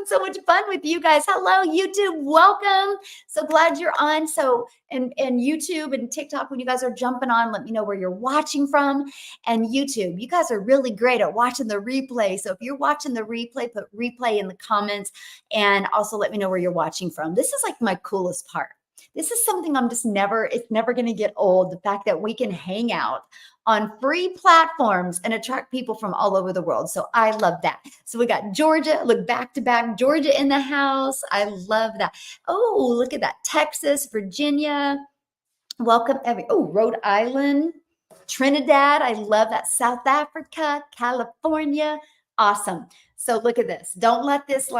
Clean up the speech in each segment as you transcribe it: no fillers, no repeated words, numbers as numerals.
so much fun with you guys. Hello, YouTube. Welcome. So glad you're on. So, and YouTube and TikTok, when you guys are jumping on, let me know where you're watching from. And YouTube, you guys are really great at watching the replay. So if you're watching the replay, put replay in the comments and also let me know where you're watching from. This is like my coolest part. This is something it's never going to get old. The fact that we can hang out on free platforms and attract people from all over the world. So I love that. So we got Georgia, look back to back, Georgia in the house. I love that. Oh, look at that. Texas, Virginia. Welcome Rhode Island, Trinidad. I love that. South Africa, California. Awesome. So look at this. Don't let this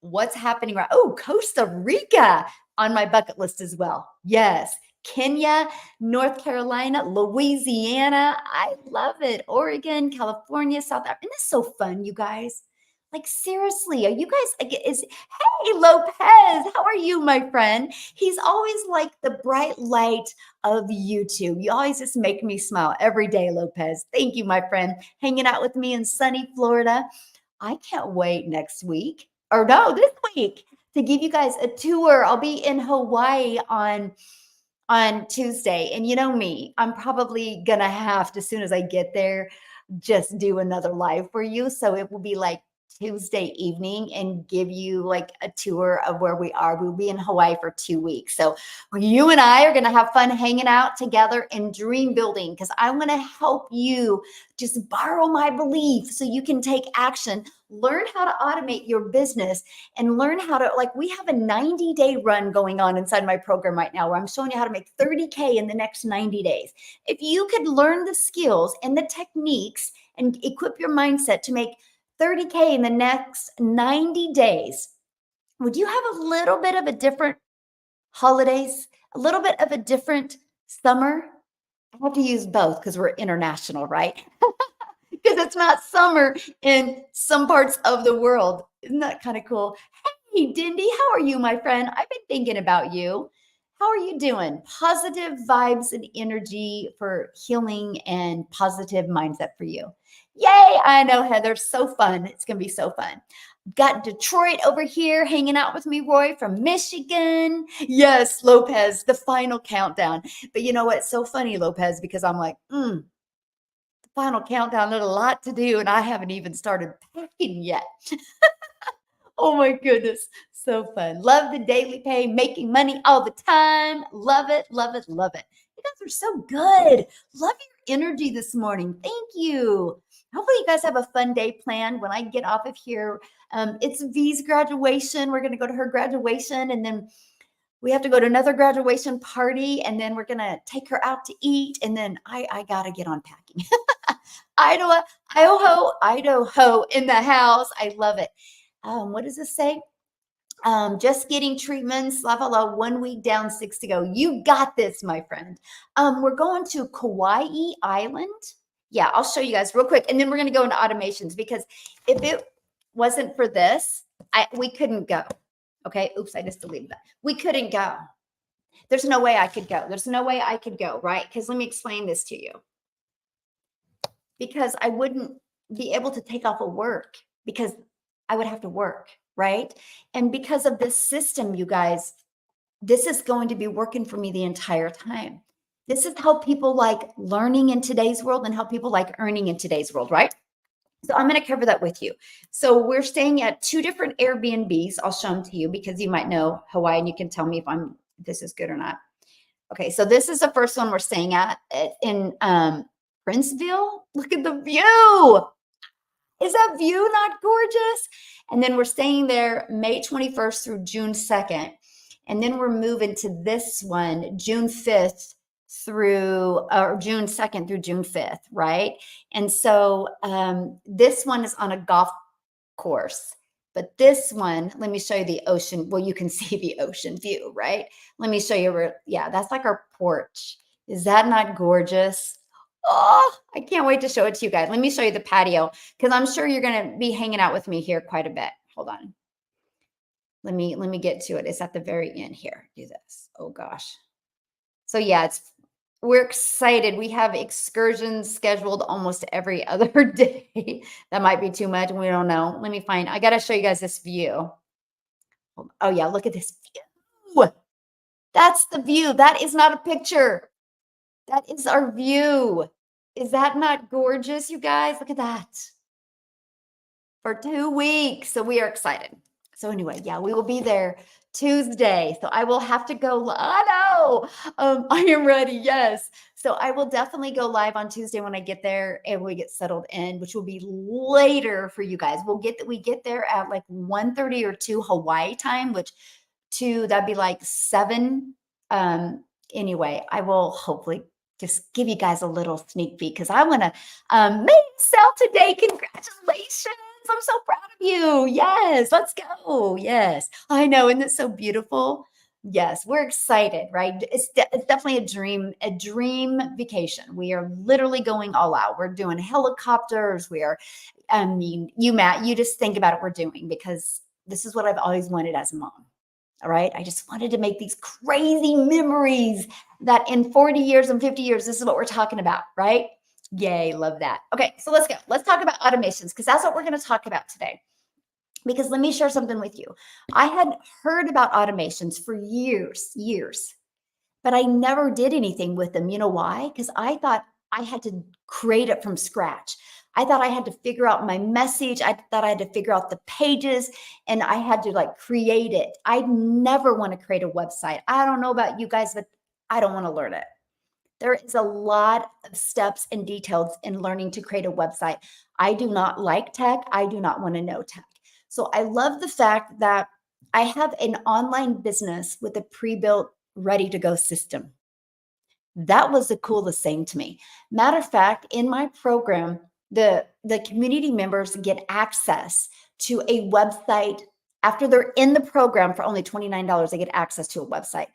what's happening right. Oh, Costa Rica on my bucket list as well. Yes. Kenya, North Carolina, Louisiana. I love it. Oregon, California, South Africa. Isn't this so fun, you guys? Like, seriously, are you guys, hey, Lopez, how are you, my friend? He's always like the bright light of YouTube. You always just make me smile every day, Lopez. Thank you, my friend, hanging out with me in sunny Florida. I can't wait next week, or no, this week, to give you guys a tour. I'll be in Hawaii on Tuesday. And you know me, I'm probably going to have to, as soon as I get there, just do another live for you. So it will be like Tuesday evening and give you like a tour of where we are. We'll be in Hawaii for 2 weeks. So you and I are going to have fun hanging out together and dream building, because I'm going to help you just borrow my belief so you can take action, learn how to automate your business, and learn how to, we have a 90-day run going on inside my program right now where I'm showing you how to make 30K in the next 90 days. If you could learn the skills and the techniques and equip your mindset to make 30K in the next 90 days, would you have a little bit of a different holidays, a little bit of a different summer? I have to use both because we're international, right? Because it's not summer in some parts of the world. Isn't that kind of cool? Hey, Dindy, how are you, my friend? I've been thinking about you. How are you doing? Positive vibes and energy for healing and positive mindset for you. Yay, I know, Heather. So fun. It's going to be so fun. Got Detroit over here hanging out with me, Roy from Michigan. Yes, Lopez, the final countdown. But you know what? It's so funny, Lopez, because I'm like, the final countdown, there's a lot to do, and I haven't even started packing yet. Oh my goodness. So fun. Love the daily pay, making money all the time. Love it, love it, love it. You guys are so good. Love your energy this morning. Thank you. Hopefully you guys have a fun day planned when I get off of here. It's V's graduation. We're going to go to her graduation, and then we have to go to another graduation party, and then we're going to take her out to eat, and then I got to get on packing. Idaho in the house. I love it. What does this say? Just getting treatments, la, la, la, 1 week down, 6 to go. You got this, my friend. We're going to Kauai Island. Yeah, I'll show you guys real quick. And then we're going to go into automations, because if it wasn't for this, we couldn't go. Okay. Oops, I just deleted that. We couldn't go. There's no way I could go. There's no way I could go, right? Because let me explain this to you. Because I wouldn't be able to take off of work, because I would have to work, right? And because of this system, you guys, this is going to be working for me the entire time. This is how people like learning in today's world and how people like earning in today's world, right? So I'm going to cover that with you. So we're staying at 2 different Airbnbs. I'll show them to you because you might know Hawaii and you can tell me if this is good or not. Okay, so this is the first one we're staying at in Princeville. Look at the view. Is that view not gorgeous? And then we're staying there May 21st through June 2nd. And then we're moving to this one, June 5th through, or June 2nd through June 5th, right? And so this one is on a golf course. But this one, let me show you the ocean. Well, you can see the ocean view, right? Let me show you where, yeah, that's like our porch. Is that not gorgeous? Oh, I can't wait to show it to you guys. Let me show you the patio, because I'm sure you're going to be hanging out with me here quite a bit. Hold on. Let me get to it. It's at the very end here. Do this. Oh gosh. So yeah, we're excited. We have excursions scheduled almost every other day. That might be too much. We don't know. Let me find, I got to show you guys this view. Oh yeah, look at this view. That's the view. That is not a picture. That is our view. Is that not gorgeous, you guys? Look at that. For 2 weeks. So we are excited. So anyway, yeah, we will be there Tuesday. So I will have to go. I know. I am ready. Yes. So I will definitely go live on Tuesday when I get there and we get settled in, which will be later for you guys. We get there at like 1:30 or 2 Hawaii time, which 2 that'd be like 7. Anyway, I will hopefully just give you guys a little sneak peek because I want to maybe sell today. Congratulations. I'm so proud of you. Yes, let's go. Yes, I know. Isn't it so beautiful? Yes, we're excited, right? It's definitely a dream vacation. We are literally going all out. We're doing helicopters. I mean, Matt, you just think about it. We're doing because this is what I've always wanted as a mom. All right. I just wanted to make these crazy memories that in 40 years and 50 years, this is what we're talking about, right? Yay, love that. Okay, so let's go. Let's talk about automations because that's what we're going to talk about today. Because let me share something with you. I had heard about automations for years, but I never did anything with them. You know why? Because I thought I had to create it from scratch. I thought I had to figure out my message. I thought I had to figure out the pages and I had to like create it. I never want to create a website. I don't know about you guys, but I don't want to learn it. There is a lot of steps and details in learning to create a website. I do not like tech. I do not want to know tech. So I love the fact that I have an online business with a pre-built, ready to go system. That was the coolest thing to me. Matter of fact, in my program, the community members get access to a website after they're in the program for only $29. They get access to a website.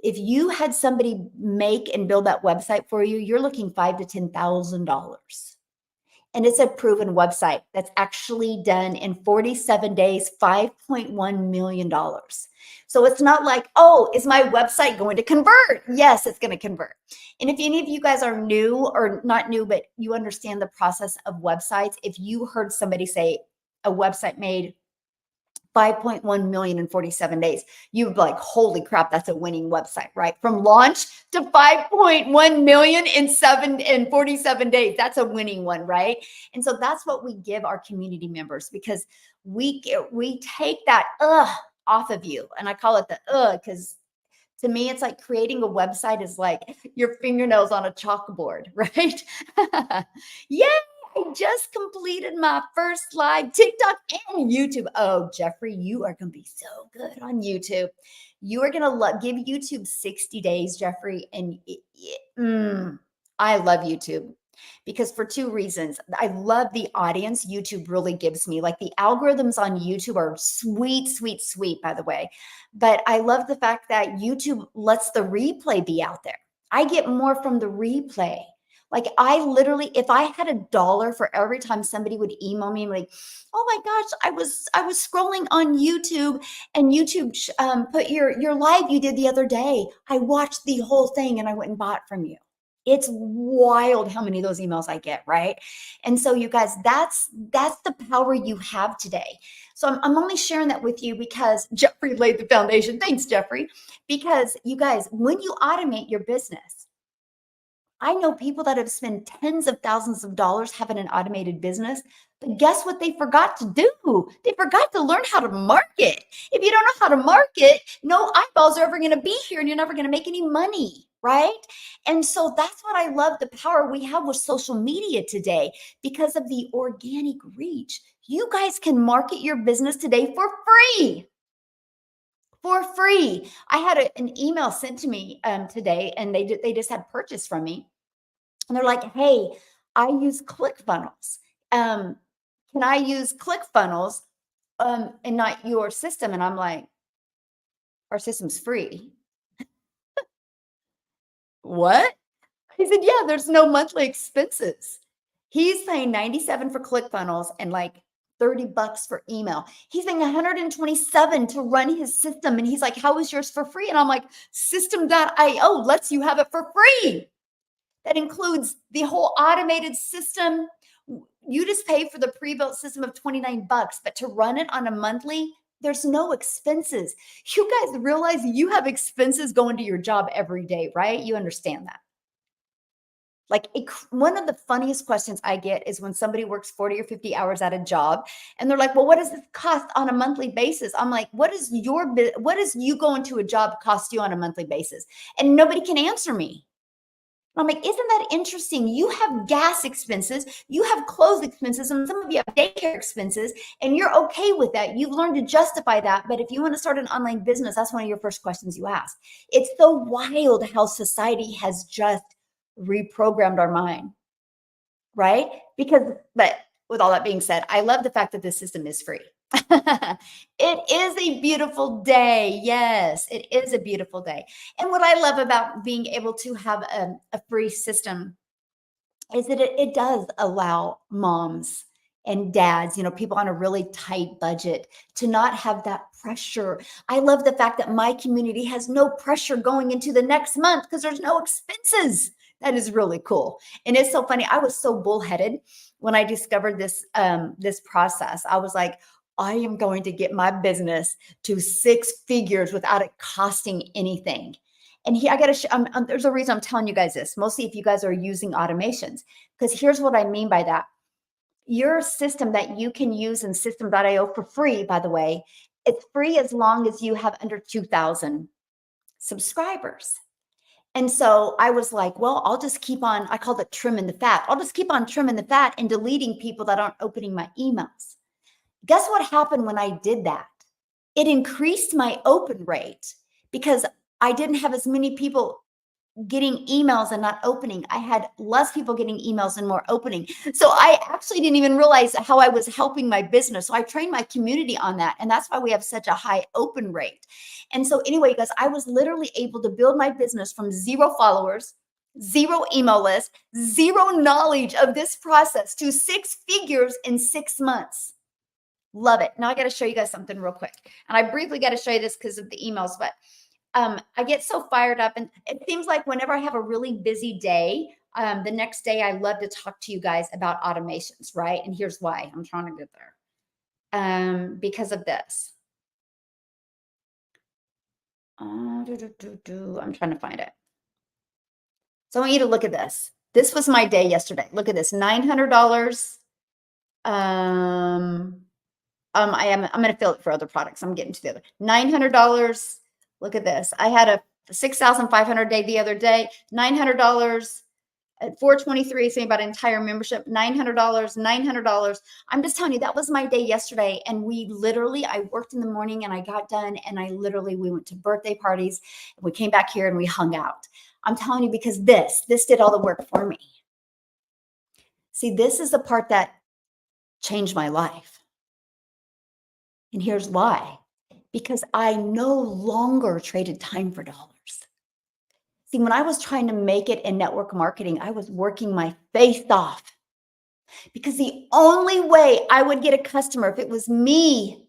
If you had somebody make and build that website for you, you're looking $5,000 to $10,000. And it's a proven website that's actually done in 47 days, $5.1 million. So it's not like, oh, is my website going to convert? Yes, it's going to convert. And if any of you guys are new or not new, but you understand the process of websites, if you heard somebody say a website made 5.1 million in 47 days, you would be like, holy crap, that's a winning website, right? From launch to 5.1 million in 47 days. That's a winning one, right? And so that's what we give our community members because we take that off of you. And I call it the because to me, it's like creating a website is like your fingernails on a chalkboard, right? Yeah, I just completed my first live TikTok and YouTube. Oh, Jeffrey, you are going to be so good on YouTube. You are going to give YouTube 60 days, Jeffrey. And I love YouTube because for 2 reasons. I love the audience YouTube really gives me. Like the algorithms on YouTube are sweet, sweet, sweet, by the way. But I love the fact that YouTube lets the replay be out there. I get more from the replay. Like I literally, if I had $1 for every time somebody would email me like, "Oh my gosh, I was scrolling on YouTube and YouTube put your live you did the other day. I watched the whole thing and I went and bought from you." It's wild how many of those emails I get, right? And so you guys, that's the power you have today. So I'm only sharing that with you because Jeffrey laid the foundation. Thanks, Jeffrey. Because you guys, when you automate your business, I know people that have spent tens of thousands of dollars having an automated business, but guess what they forgot to do? They forgot to learn how to market. If you don't know how to market, no eyeballs are ever going to be here and you're never going to make any money, right? And so that's what I love the power we have with social media today because of the organic reach. You guys can market your business today for free. For free. I had an email sent to me today and they just had purchase from me and they're like, "Hey, I use ClickFunnels. Can I use ClickFunnels and not your system?" And I'm like, "Our system's free." What? He said, "Yeah, there's no monthly expenses." He's paying 97 for ClickFunnels and like $30 for email. He's paying 127 to run his system. And he's like, "How is yours for free?" And I'm like, System.io lets you have it for free. That includes the whole automated system. You just pay for the pre-built system of $29, but to run it on a monthly, There's no expenses. You guys realize you have expenses going to your job every day, right? You understand that. Like one of the funniest questions I get is when somebody works 40 or 50 hours at a job and they're like, well, what does this cost on a monthly basis? I'm like, what does you going to a job cost you on a monthly basis? And nobody can answer me. I'm like, isn't that interesting? You have gas expenses, you have clothes expenses, and some of you have daycare expenses, and you're okay with that. You've learned to justify that. But if you want to start an online business, that's one of your first questions you ask. It's so wild how society has just reprogrammed our mind, right? But with all that being said, I love the fact that this system is free. It is a beautiful day. Yes, it is a beautiful day. And what I love about being able to have a free system is that it does allow moms and dads, people on a really tight budget to not have that pressure. I love the fact that my community has no pressure going into the next month because there's no expenses. That is really cool. And it's so funny. I was so bullheaded when I discovered this process. I was like, I am going to get my business to 6 figures without it costing anything. And here I got to, there's a reason I'm telling you guys this, mostly if you guys are using automations, because here's what I mean by that. Your system that you can use in system.io for free, by the way, it's free as long as you have under 2,000 subscribers. And so I was like, well, I'll just keep on, I called it trimming the fat. I'll just keep on trimming the fat and deleting people that aren't opening my emails. Guess what happened when I did that? It increased my open rate because I didn't have as many people getting emails and not opening. I had less people getting emails and more opening. So I actually didn't even realize how I was helping my business. So I trained my community on that. And that's why we have such a high open rate. And so anyway, guys, I was literally able to build my business from 0 followers, 0 email list, 0 knowledge of this process to 6 figures in 6 months. Love it. Now I got to show you guys something real quick. And I briefly got to show you this because of the emails, but I get so fired up, and it seems like whenever I have a really busy day, the next day I love to talk to you guys about automations, right? And here's why. I'm trying to get there. Because of this. I'm trying to find it. So I want you to look at this. This was my day yesterday. Look at this, $900. I'm going to fill it for other products. I'm getting to the other $900. Look at this. I had a 6,500 day the other day, $900 at 423. Saying about entire membership, $900, $900. I'm just telling you, that was my day yesterday. And I worked in the morning and I got done and we went to birthday parties and we came back here and we hung out. I'm telling you, because this did all the work for me. See, this is the part that changed my life. And here's why. Because I no longer traded time for dollars. See, when I was trying to make it in network marketing, I was working my face off. Because the only way I would get a customer, if it was me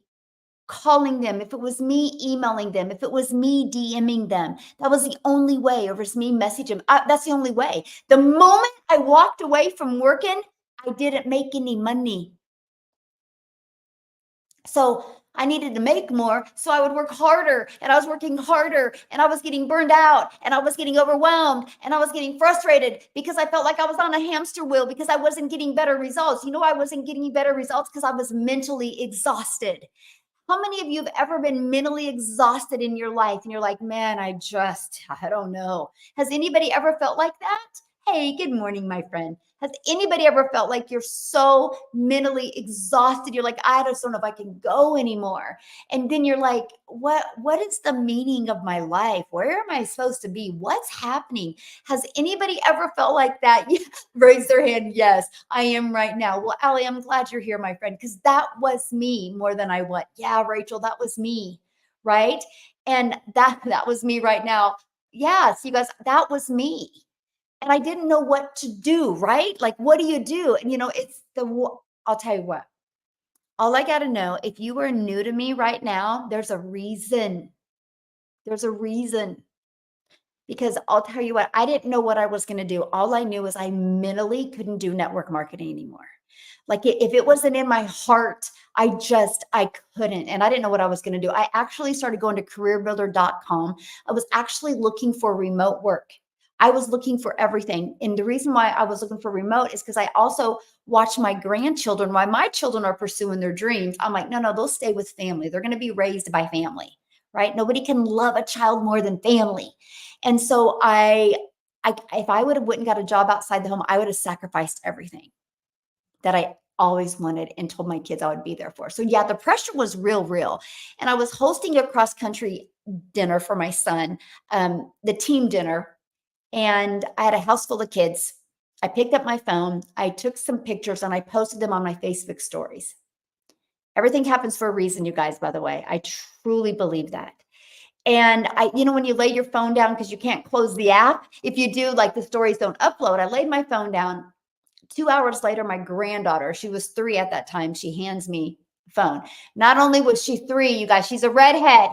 calling them, if it was me emailing them, if it was me DMing them, that was the only way, or was me messaging them. That's the only way. The moment I walked away from working, I didn't make any money. So I needed to make more. So I would work harder, and I was working harder, and I was getting burned out, and I was getting overwhelmed, and I was getting frustrated because I felt like I was on a hamster wheel because I wasn't getting better results. You know, I wasn't getting better results because I was mentally exhausted. How many of you have ever been mentally exhausted in your life and you're like, man, I don't know. Has anybody ever felt like that? Hey, good morning, my friend. Has anybody ever felt like you're so mentally exhausted? You're like, I just don't know if I can go anymore. And then you're like, what is the meaning of my life? Where am I supposed to be? What's happening? Has anybody ever felt like that? Raise their hand. Yes, I am right now. Well, Allie, I'm glad you're here, my friend, because that was me more than I what. Yeah, Rachel, that was me. Right. And that was me right now. Yes, you guys, that was me. And I didn't know what to do, right? Like, what do you do? And, I'll tell you what, all I got to know, if you are new to me right now, there's a reason. There's a reason. because I'll tell you what, I didn't know what I was going to do. All I knew is I mentally couldn't do network marketing anymore. Like if it wasn't in my heart, I couldn't. And I didn't know what I was going to do. I actually started going to careerbuilder.com. I was actually looking for remote work. I was looking for everything. And the reason why I was looking for remote is because I also watch my grandchildren, while my children are pursuing their dreams. I'm like, no, they'll stay with family. They're going to be raised by family, right? Nobody can love a child more than family. And so if I would have went and got a job outside the home, I would have sacrificed everything that I always wanted and told my kids I would be there for. So yeah, the pressure was real. And I was hosting a cross country dinner for my son, the team dinner, and I had a house full of kids. I picked up my phone, I took some pictures, and I posted them on my Facebook stories. Everything happens for a reason, you guys, by the way. I truly believe that. And when you lay your phone down because you can't close the app, if you do, like the stories don't upload, I laid my phone down. 2 hours later, my granddaughter, she was 3 at that time, she hands me the phone. Not only was she 3, you guys, she's a redhead.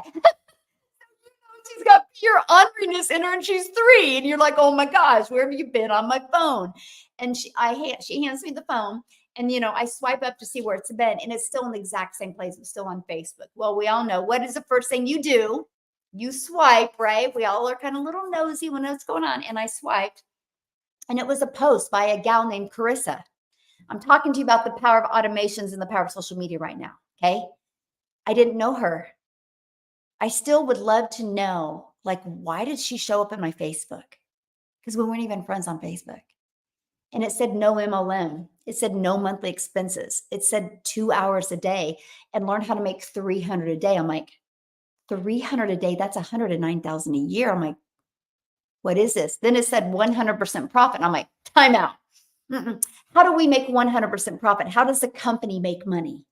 She's got pure orneriness in her, and she's 3. And you're like, oh my gosh, where have you been on my phone? And she hands me the phone, and I swipe up to see where it's been, and it's still in the exact same place. It's still on Facebook. Well, we all know what is the first thing you do? You swipe, right? We all are kind of a little nosy when what's going on. And I swiped, and it was a post by a gal named Carissa. I'm talking to you about the power of automations and the power of social media right now. Okay. I didn't know her. I still would love to know, like, why did she show up in my Facebook? Because we weren't even friends on Facebook. And it said no MLM. It said no monthly expenses. It said 2 hours a day and learn how to make 300 a day. I'm like, 300 a day, that's 109,000 a year. I'm like, what is this? Then it said 100% profit. And I'm like, time out. How do we make 100% profit? How does the company make money?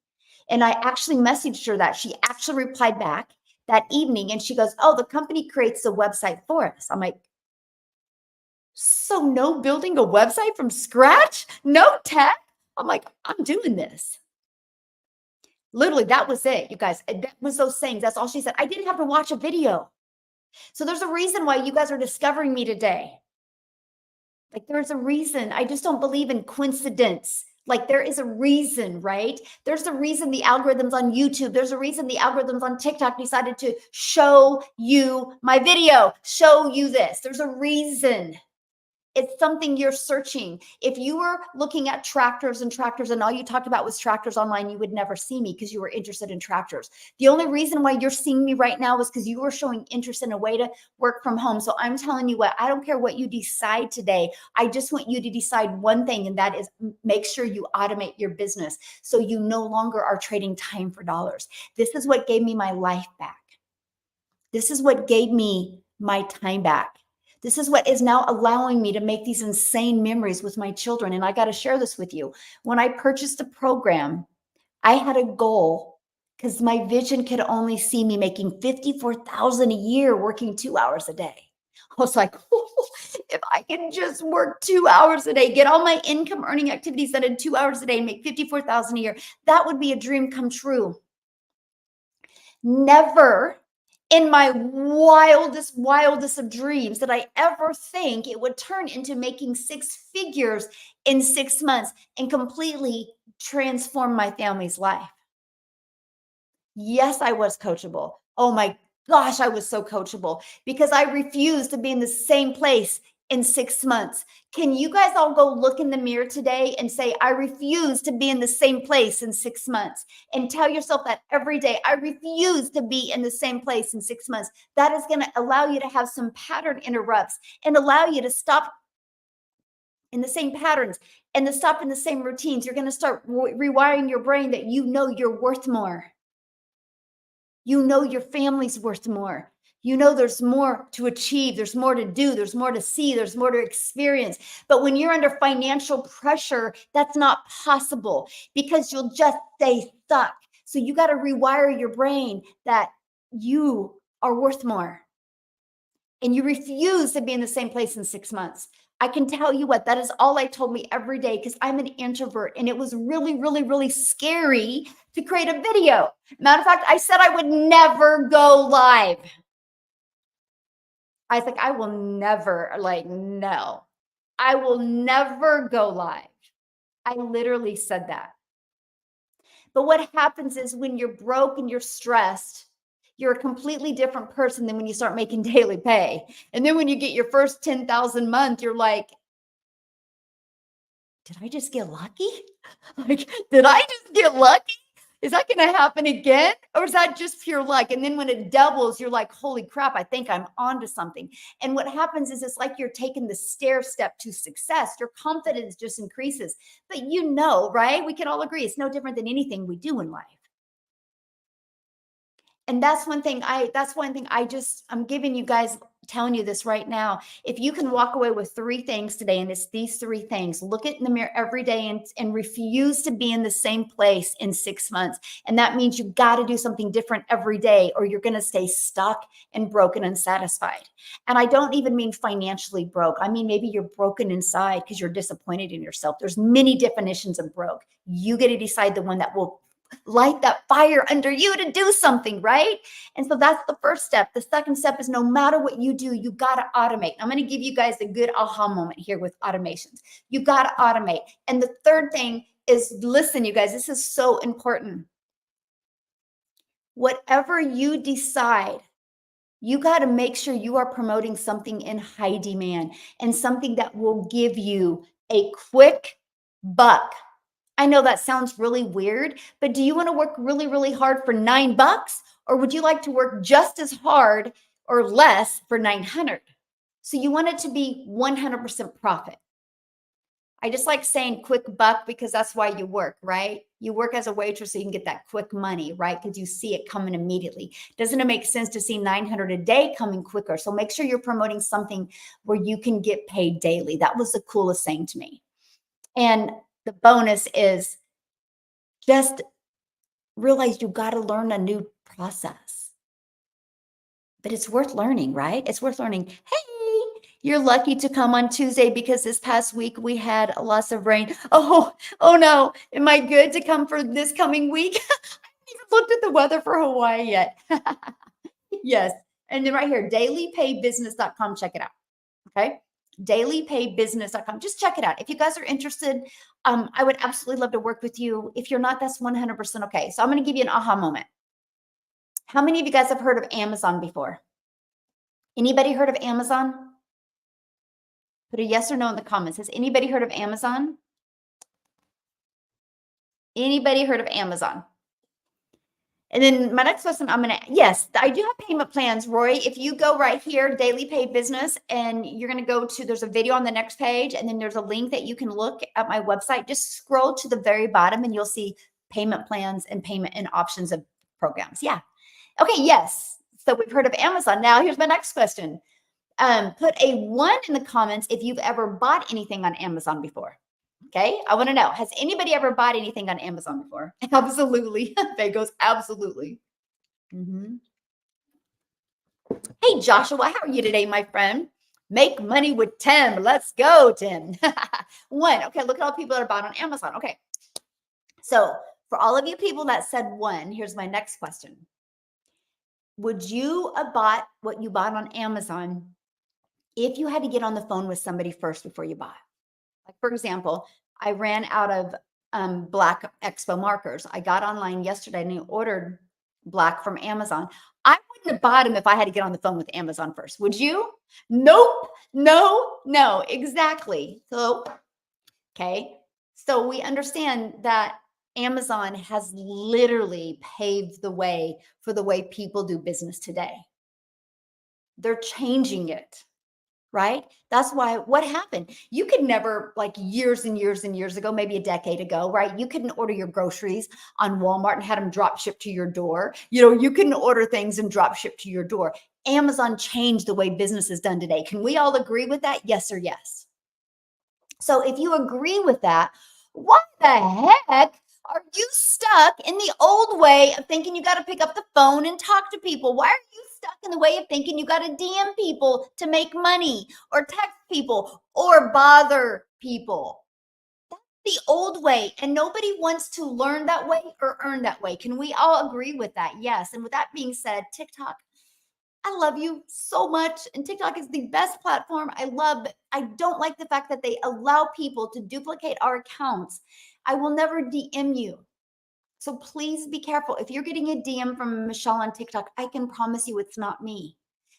And I actually messaged her that. She actually replied back that evening, and she goes, oh, the company creates a website for us. I'm like, so no building a website from scratch? No tech? I'm like, I'm doing this. Literally, that was it, you guys. That was those things. That's all she said. I didn't have to watch a video. So there's a reason why you guys are discovering me today. Like, there's a reason. I just don't believe in coincidence. Like, there is a reason, right? There's a reason the algorithms on YouTube, there's a reason the algorithms on TikTok decided to show you my video, show you this. There's a reason. It's something you're searching. If you were looking at tractors and all you talked about was tractors online, you would never see me because you were interested in tractors. The only reason why you're seeing me right now is because you were showing interest in a way to work from home. So I'm telling you what, I don't care what you decide today. I just want you to decide one thing, and that is make sure you automate your business so you no longer are trading time for dollars. This is what gave me my life back. This is what gave me my time back. This is what is now allowing me to make these insane memories with my children. And I got to share this with you. When I purchased the program, I had a goal because my vision could only see me making $54,000 a year working 2 hours a day. I was like, oh, if I can just work 2 hours a day, get all my income earning activities done in 2 hours a day and make $54,000 a year, that would be a dream come true. Never in my wildest of dreams did I ever think it would turn into making 6 figures in 6 months and completely transform my family's life. Yes, I was coachable. Oh my gosh, I was so coachable because I refused to be in the same place in 6 months. Can you guys all go look in the mirror today and say, I refuse to be in the same place in 6 months? And tell yourself that every day. I refuse to be in the same place in 6 months. That is going to allow you to have some pattern interrupts and allow you to stop in the same patterns and to stop in the same routines. You're going to start rewiring your brain that you know you're worth more. You know your family's worth more. You know there's more to achieve. There's more to do. There's more to see. There's more to experience. But when you're under financial pressure, that's not possible because you'll just stay stuck. So you got to rewire your brain that you are worth more. And you refuse to be in the same place in 6 months. I can tell you what, that is all I told me every day because I'm an introvert and it was really scary to create a video. Matter of fact, I said I would never go live. I was like, I will never, like, no, I will never go live. I literally said that. But what happens is when you're broke and you're stressed, you're a completely different person than when you start making daily pay. And then when you get your first 10,000 month, you're like, did I just get lucky? Like, did I just get lucky? Is that going to happen again? Or is that just pure luck? And then when it doubles, you're like, holy crap, I think I'm onto something. And what happens is it's like you're taking the stair step to success. Your confidence just increases. But you know, right? We can all agree it's no different than anything we do in life. And I'm giving you guys, telling you this right now. If you can walk away with three things today, and it's these three things: look in the mirror every day and refuse to be in the same place in 6 months. And that means you got to do something different every day, or you're going to stay stuck and broken and unsatisfied. And I don't even mean financially broke. I mean, maybe you're broken inside because you're disappointed in yourself. There's many definitions of broke. You get to decide the one that will light that fire under you to do something, right? And so that's the first step. The second step is no matter what you do, you got to automate. I'm going to give you guys a good aha moment here with automations. You got to automate. And the third thing is, listen, you guys, this is so important. Whatever you decide, you got to make sure you are promoting something in high demand and something that will give you a quick buck. I know that sounds really weird, but do you want to work really, really hard for $9? Or would you like to work just as hard or less for 900? So you want it to be 100% profit. I just like saying quick buck because that's why you work, right? You work as a waitress so you can get that quick money, right? Because you see it coming immediately. Doesn't it make sense to see 900 a day coming quicker? So make sure you're promoting something where you can get paid daily. That was the coolest thing to me. And the bonus is, just realize you got to learn a new process. But it's worth learning, right? It's worth learning. Hey, you're lucky to come on Tuesday because this past week we had a loss of rain. Oh no. Am I good to come for this coming week? I haven't even looked at the weather for Hawaii yet. Yes. And then right here, dailypaybusiness.com. Check it out. Okay. Dailypaybusiness.com. Just check it out. If you guys are interested, I would absolutely love to work with you. If you're not, that's 100% okay. So I'm going to give you an aha moment. How many of you guys have heard of Amazon before? Anybody heard of Amazon? Put a yes or no in the comments. Has anybody heard of Amazon? Anybody heard of Amazon? And then my next question, yes, I do have payment plans, Roy. If you go right here, Daily Pay Business, and you're going to go to, there's a video on the next page, and then there's a link that you can look at my website. Just scroll to the very bottom and you'll see payment plans and payment and options of programs. Yeah. Okay. Yes. So we've heard of Amazon. Now here's my next question. Put a 1 in the comments if you've ever bought anything on Amazon before. Okay, I want to know, has anybody ever bought anything on Amazon before? Absolutely. Faye goes, absolutely. Hey, Joshua, how are you today, my friend? Make money with Tim. Let's go, Tim. 1. Okay, look at all the people that are bought on Amazon. Okay, so for all of you people that said 1, here's my next question. Would you have bought what you bought on Amazon if you had to get on the phone with somebody first before you bought? Like, for example, I ran out of black expo markers. I got online yesterday and I ordered black from Amazon. I wouldn't have bought them if I had to get on the phone with Amazon first. Would you? Nope. No, exactly. So, okay. So we understand that Amazon has literally paved the way for the way people do business today. They're changing it. Right? That's why, what happened? You could never, like years and years and years ago, maybe a decade ago, right? You couldn't order your groceries on Walmart and had them drop shipped to your door. You couldn't order things and drop shipped to your door. Amazon changed the way business is done today. Can we all agree with that? Yes or yes? So if you agree with that, what the heck are you stuck in the old way of thinking you got to pick up the phone and talk to people? Why are you stuck in the way of thinking you got to DM people to make money or text people or bother people? That's the old way, and nobody wants to learn that way or earn that way. Can we all agree with that? Yes. And with that being said, TikTok, I love you so much. And TikTok is the best platform I love. But I don't like the fact that they allow people to duplicate our accounts. I will never DM you. So please be careful. If you're getting a DM from Michelle on TikTok, I can promise you it's not me.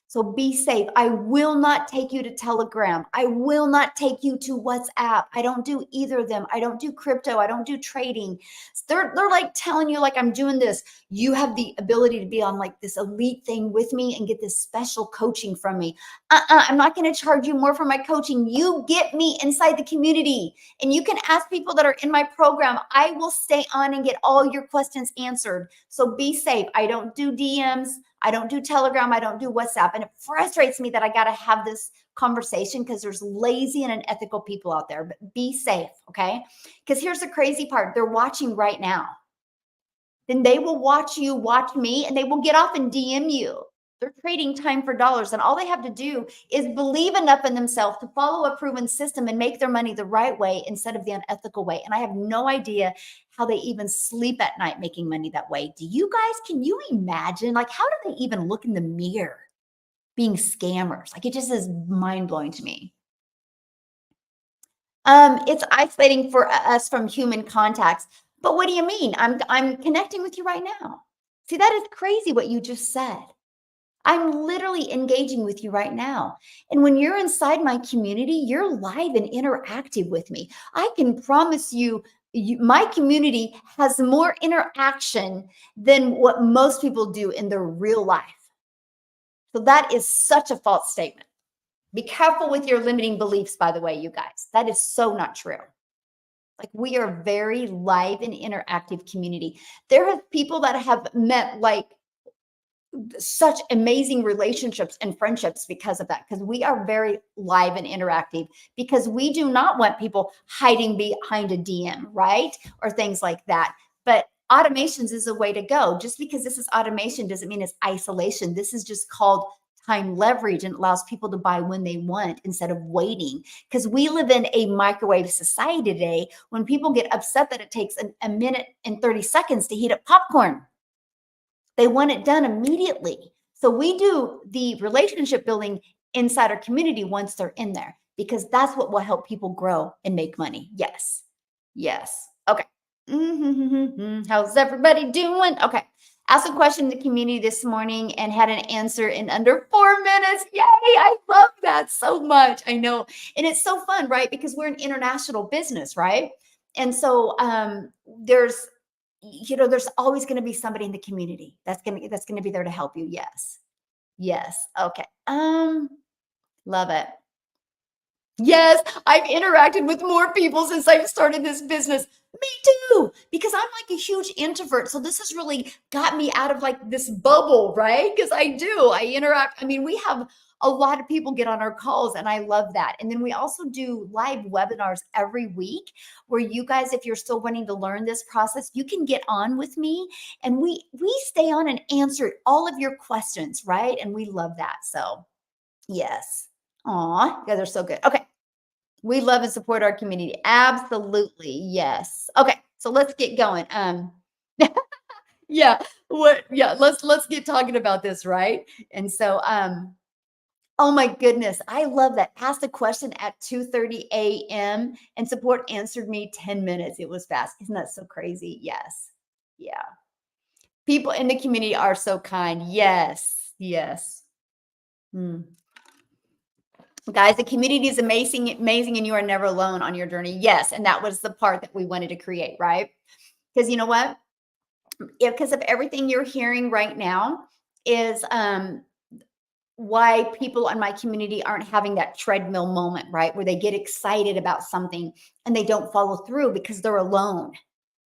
So be safe. I will not take you to Telegram. I will not take you to WhatsApp. I don't do either of them. I don't do crypto. I don't do trading. They're like telling you like I'm doing this. You have the ability to be on like this elite thing with me and get this special coaching from me. I'm not going to charge you more for my coaching. You get me inside the community and you can ask people that are in my program. I will stay on and get all your questions answered. So be safe. I don't do DMs. I don't do Telegram. I don't do WhatsApp. And it frustrates me that I got to have this conversation because there's lazy and unethical people out there. But be safe, okay? Because here's the crazy part. They're watching right now. Then they will watch you, watch me, and they will get off and DM you. They're trading time for dollars. And all they have to do is believe enough in themselves to follow a proven system and make their money the right way instead of the unethical way. And I have no idea how they even sleep at night making money that way. Do you guys, can you imagine? Like, how do they even look in the mirror being scammers? Like, it just is mind blowing to me. It's isolating for us from human contacts. But what do you mean? I'm connecting with you right now. See, that is crazy what you just said. I'm literally engaging with you right now. And when you're inside my community, you're live and interactive with me. I can promise you, my community has more interaction than what most people do in their real life. So that is such a false statement. Be careful with your limiting beliefs, by the way, you guys. That is so not true. Like, we are very live and interactive community. There are people that have met like such amazing relationships and friendships because of that, because we are very live and interactive, because we do not want people hiding behind a DM, right? Or things like that. But automations is a way to go. Just because this is automation doesn't mean it's isolation. This is just called time leverage and allows people to buy when they want instead of waiting. Because we live in a microwave society today when people get upset that it takes a minute and 30 seconds to heat up popcorn. They want it done immediately. So we do the relationship building inside our community once they're in there, because that's what will help people grow and make money. Yes. Yes. Okay. How's everybody doing? Okay. Asked a question in the community this morning and had an answer in under 4 minutes. Yay. I love that so much. I know. And it's so fun, right? Because we're an international business, right? And so there's always going to be somebody in the community that's going to be there to help you. Yes. Yes. Okay. Love it. Yes, I've interacted with more people since I've started this business. Me too, because I'm like a huge introvert. So this has really got me out of like this bubble, right? Because I interact. I mean, we have a lot of people get on our calls and I love that. And then we also do live webinars every week where you guys, if you're still wanting to learn this process, you can get on with me and we stay on and answer all of your questions, right? And we love that. So yes. Aw, you guys are so good. Okay. We love and support our community. Absolutely. Yes. Okay. So let's get going. Yeah. Let's get talking about this, right? And so oh my goodness, I love that. Asked a question at 2:30 a.m. and support answered me 10 minutes. It was fast. Isn't that so crazy? Yes. Yeah. People in the community are so kind. Yes. Yes. Hmm. Guys, the community is amazing, amazing, and you are never alone on your journey. Yes, and that was the part that we wanted to create, right? Because you know what? Because of everything you're hearing right now is why people in my community aren't having that treadmill moment, right? Where they get excited about something and they don't follow through because they're alone,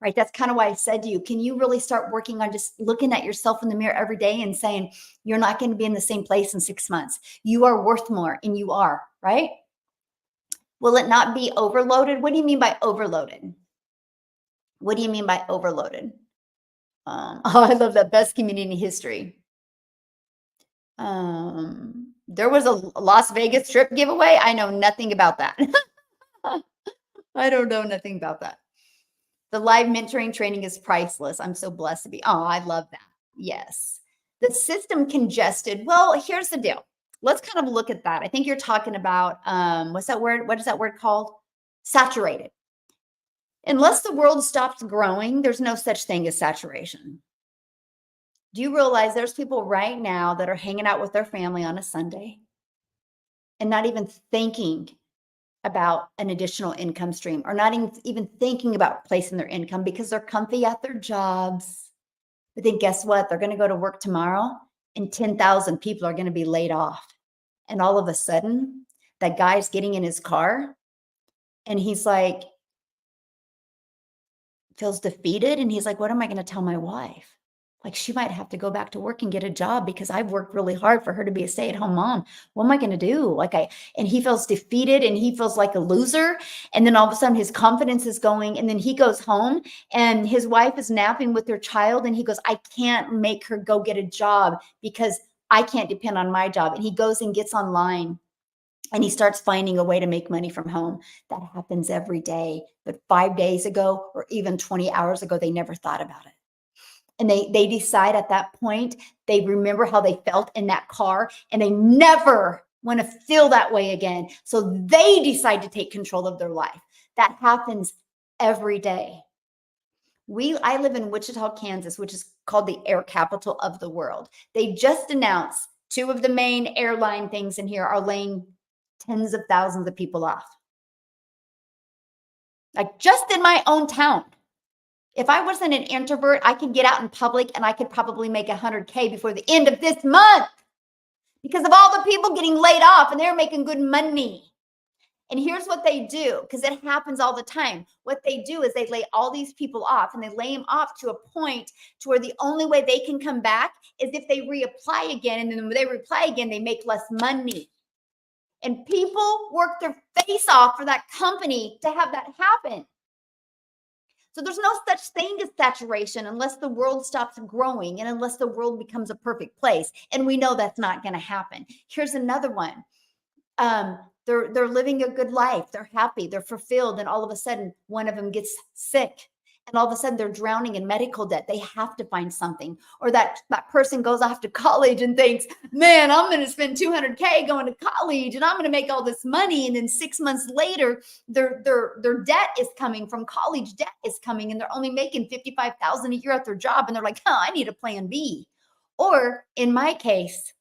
right? That's kind of why I said to you, can you really start working on just looking at yourself in the mirror every day and saying, you're not going to be in the same place in 6 months. You are worth more, and you are, right? Will it not be overloaded? What do you mean by overloaded? What do you mean by overloaded? Oh, I love that. Best community in history. There was a Las Vegas trip giveaway. I know nothing about that. I don't know nothing about that. The live mentoring training is priceless. I'm so blessed to be. Oh, I love that. Yes. The system congested. Well, here's the deal. Let's kind of look at that. I think you're talking about what's that word? What is that word called? Saturated. Unless the world stops growing, there's no such thing as saturation. Do you realize there's people right now that are hanging out with their family on a Sunday and not even thinking about an additional income stream, or not even thinking about placing their income because they're comfy at their jobs? But then guess what? They're going to go to work tomorrow and 10,000 people are going to be laid off. And all of a sudden, that guy's getting in his car and he's like, feels defeated. And he's like, what am I going to tell my wife? Like, she might have to go back to work and get a job because I've worked really hard for her to be a stay-at-home mom. What am I going to do? And he feels defeated and he feels like a loser. And then all of a sudden his confidence is going. And then he goes home and his wife is napping with their child. And he goes, I can't make her go get a job because I can't depend on my job. And he goes and gets online and he starts finding a way to make money from home. That happens every day. But 5 days ago, or even 20 hours ago, they never thought about it. And they decide at that point, they remember how they felt in that car and they never want to feel that way again. So they decide to take control of their life. That happens every day. I live in Wichita, Kansas, which is called the air capital of the world. They just announced 2 of the main airline things in here are laying tens of thousands of people off. Like just in my own town. If I wasn't an introvert, I could get out in public and I could probably make 100K before the end of this month because of all the people getting laid off and they're making good money. And here's what they do, because it happens all the time. What they do is they lay all these people off and they lay them off to a point to where the only way they can come back is if they reapply again. And then when they reapply again, they make less money. And people work their face off for that company to have that happen. So there's no such thing as saturation unless the world stops growing and unless the world becomes a perfect place. And we know that's not going to happen. Here's another one. They're living a good life. They're happy. They're fulfilled. And all of a sudden, one of them gets sick. And all of a sudden, they're drowning in medical debt. They have to find something. Or that person goes off to college and thinks, man, I'm going to spend 200K going to college and I'm going to make all this money. And then 6 months later, their debt is coming from college debt is coming and they're only making $55,000 a year at their job. And they're like, I need a plan B. Or in my case,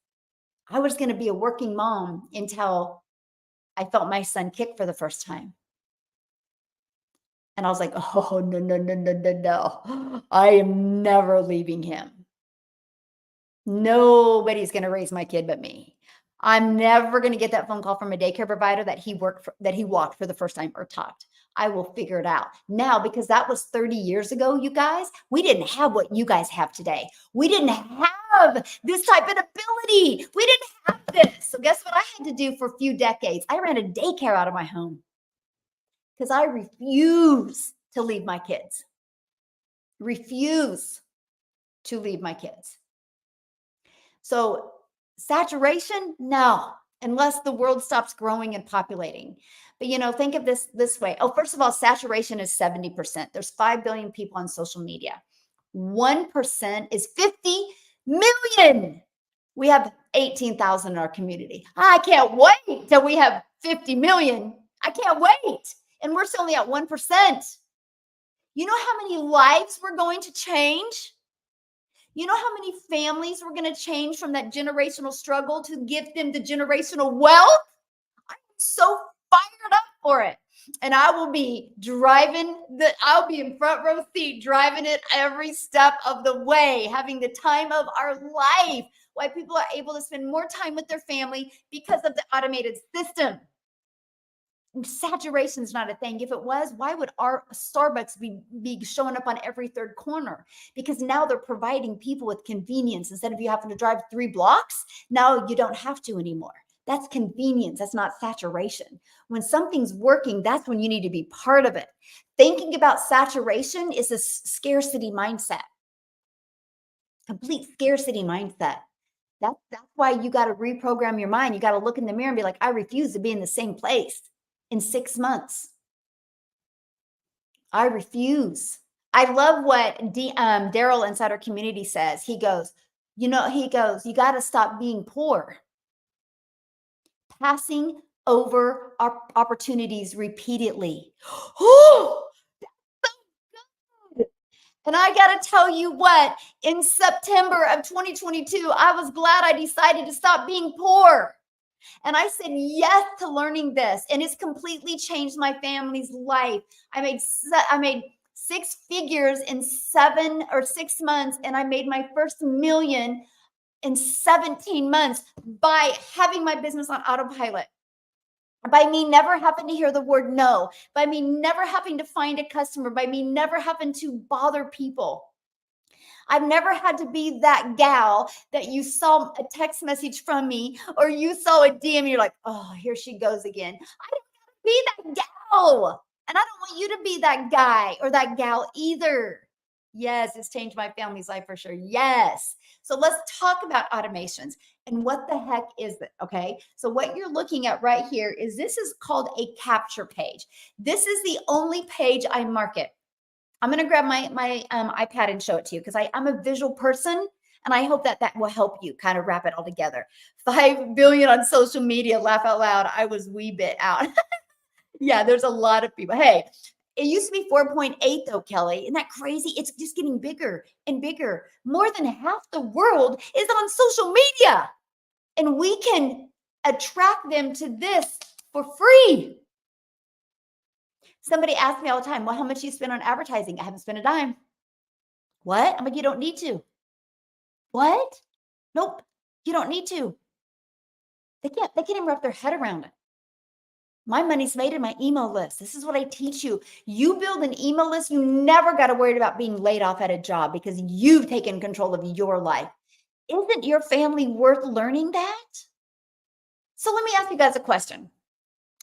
I was going to be a working mom until I felt my son kick for the first time. And I was like, oh, no, no, no, no, no, no. I am never leaving him. Nobody's going to raise my kid but me. I'm never going to get that phone call from a daycare provider that he walked for the first time or taught. I will figure it out now, because that was 30 years ago, you guys. We didn't have what you guys have today. We didn't have this type of ability. We didn't have this. So guess what I had to do for a few decades? I ran a daycare out of my home because I refuse to leave my kids. Refuse to leave my kids. So saturation, no, unless the world stops growing and populating. But think of this way. Oh, first of all, saturation is 70%. There's 5 billion people on social media. 1% is 50 million. We have 18,000 in our community. I can't wait till we have 50 million. I can't wait. And we're still only at 1%. You know how many lives we're going to change? You know how many families we're going to change from that generational struggle to give them the generational wealth? I'm so fired up for it. And I will be I'll be in front row seat, driving it every step of the way, having the time of our life. Why people are able to spend more time with their family because of the automated system. Saturation is not a thing. If it was, why would our Starbucks be showing up on every third corner? Because now they're providing people with convenience. Instead of you having to drive 3 blocks, now you don't have to anymore. That's convenience. That's not saturation. When something's working, that's when you need to be part of it. Thinking about saturation is a scarcity mindset. Complete scarcity mindset. That's why you got to reprogram your mind. You got to look in the mirror and be like, I refuse to be in the same place in 6 months. I refuse. I love what Daryl inside our community says. He goes, You know, he goes, you got to stop being poor, passing over opportunities repeatedly. Oh, and I got to tell you what, in September of 2022, I was glad I decided to stop being poor. And I said yes to learning this, and it's completely changed my family's life. I made six figures in 7 or 6 months, and I made my first million in 17 months by having my business on autopilot. By me never having to hear the word no, by me never having to find a customer, by me never having to bother people. I've never had to be that gal that you saw a text message from me or you saw a DM and you're like, oh, here she goes again. I don't want to be that gal. And I don't want you to be that guy or that gal either. Yes, it's changed my family's life for sure. Yes. So let's talk about automations and what the heck is it? Okay. So what you're looking at right here is this is called a capture page. This is the only page I market. I'm going to grab my iPad and show it to you because I'm a visual person. And I hope that will help you kind of wrap it all together. 5 billion on social media, laugh out loud. I was wee bit out. Yeah, there's a lot of people. Hey, it used to be 4.8 though, Kelly. Isn't that crazy? It's just getting bigger and bigger. More than half the world is on social media. And we can attract them to this for free. Somebody asks me all the time, well, how much do you spend on advertising? I haven't spent a dime. What? I'm like, you don't need to. What? Nope, you don't need to. They can't even wrap their head around it. My money's made in my email list. This is what I teach you. You build an email list, you never got to worry about being laid off at a job because you've taken control of your life. Isn't your family worth learning that? So let me ask you guys a question.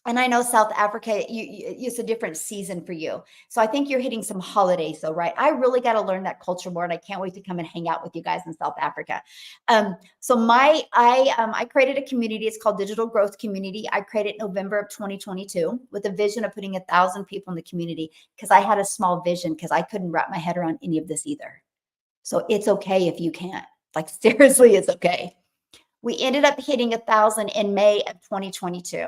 And I know South Africa, it's a different season for you. So I think you're hitting some holidays though, right? I really got to learn that culture more, and I can't wait to come and hang out with you guys in South Africa. So I created a community. It's called Digital Growth Community. I created November of 2022 with a vision of putting 1,000 people in the community because I had a small vision because I couldn't wrap my head around any of this either. So it's okay if you can't. Like seriously, it's okay. We ended up hitting 1,000 in May of 2022.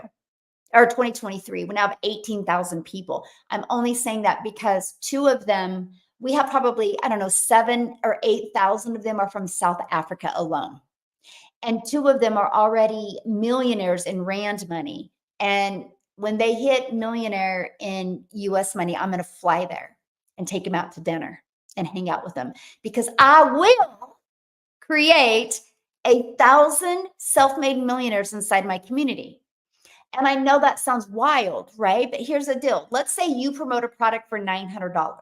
Or 2023, we now have 18,000 people. I'm only saying that because two of them, we have probably, I don't know, 7 or 8,000 of them are from South Africa alone. And two of them are already millionaires in Rand money. And when they hit millionaire in US money, I'm going to fly there and take them out to dinner and hang out with them because I will create 1,000 self-made millionaires inside my community. And I know that sounds wild, right? But here's the deal. Let's say you promote a product for $900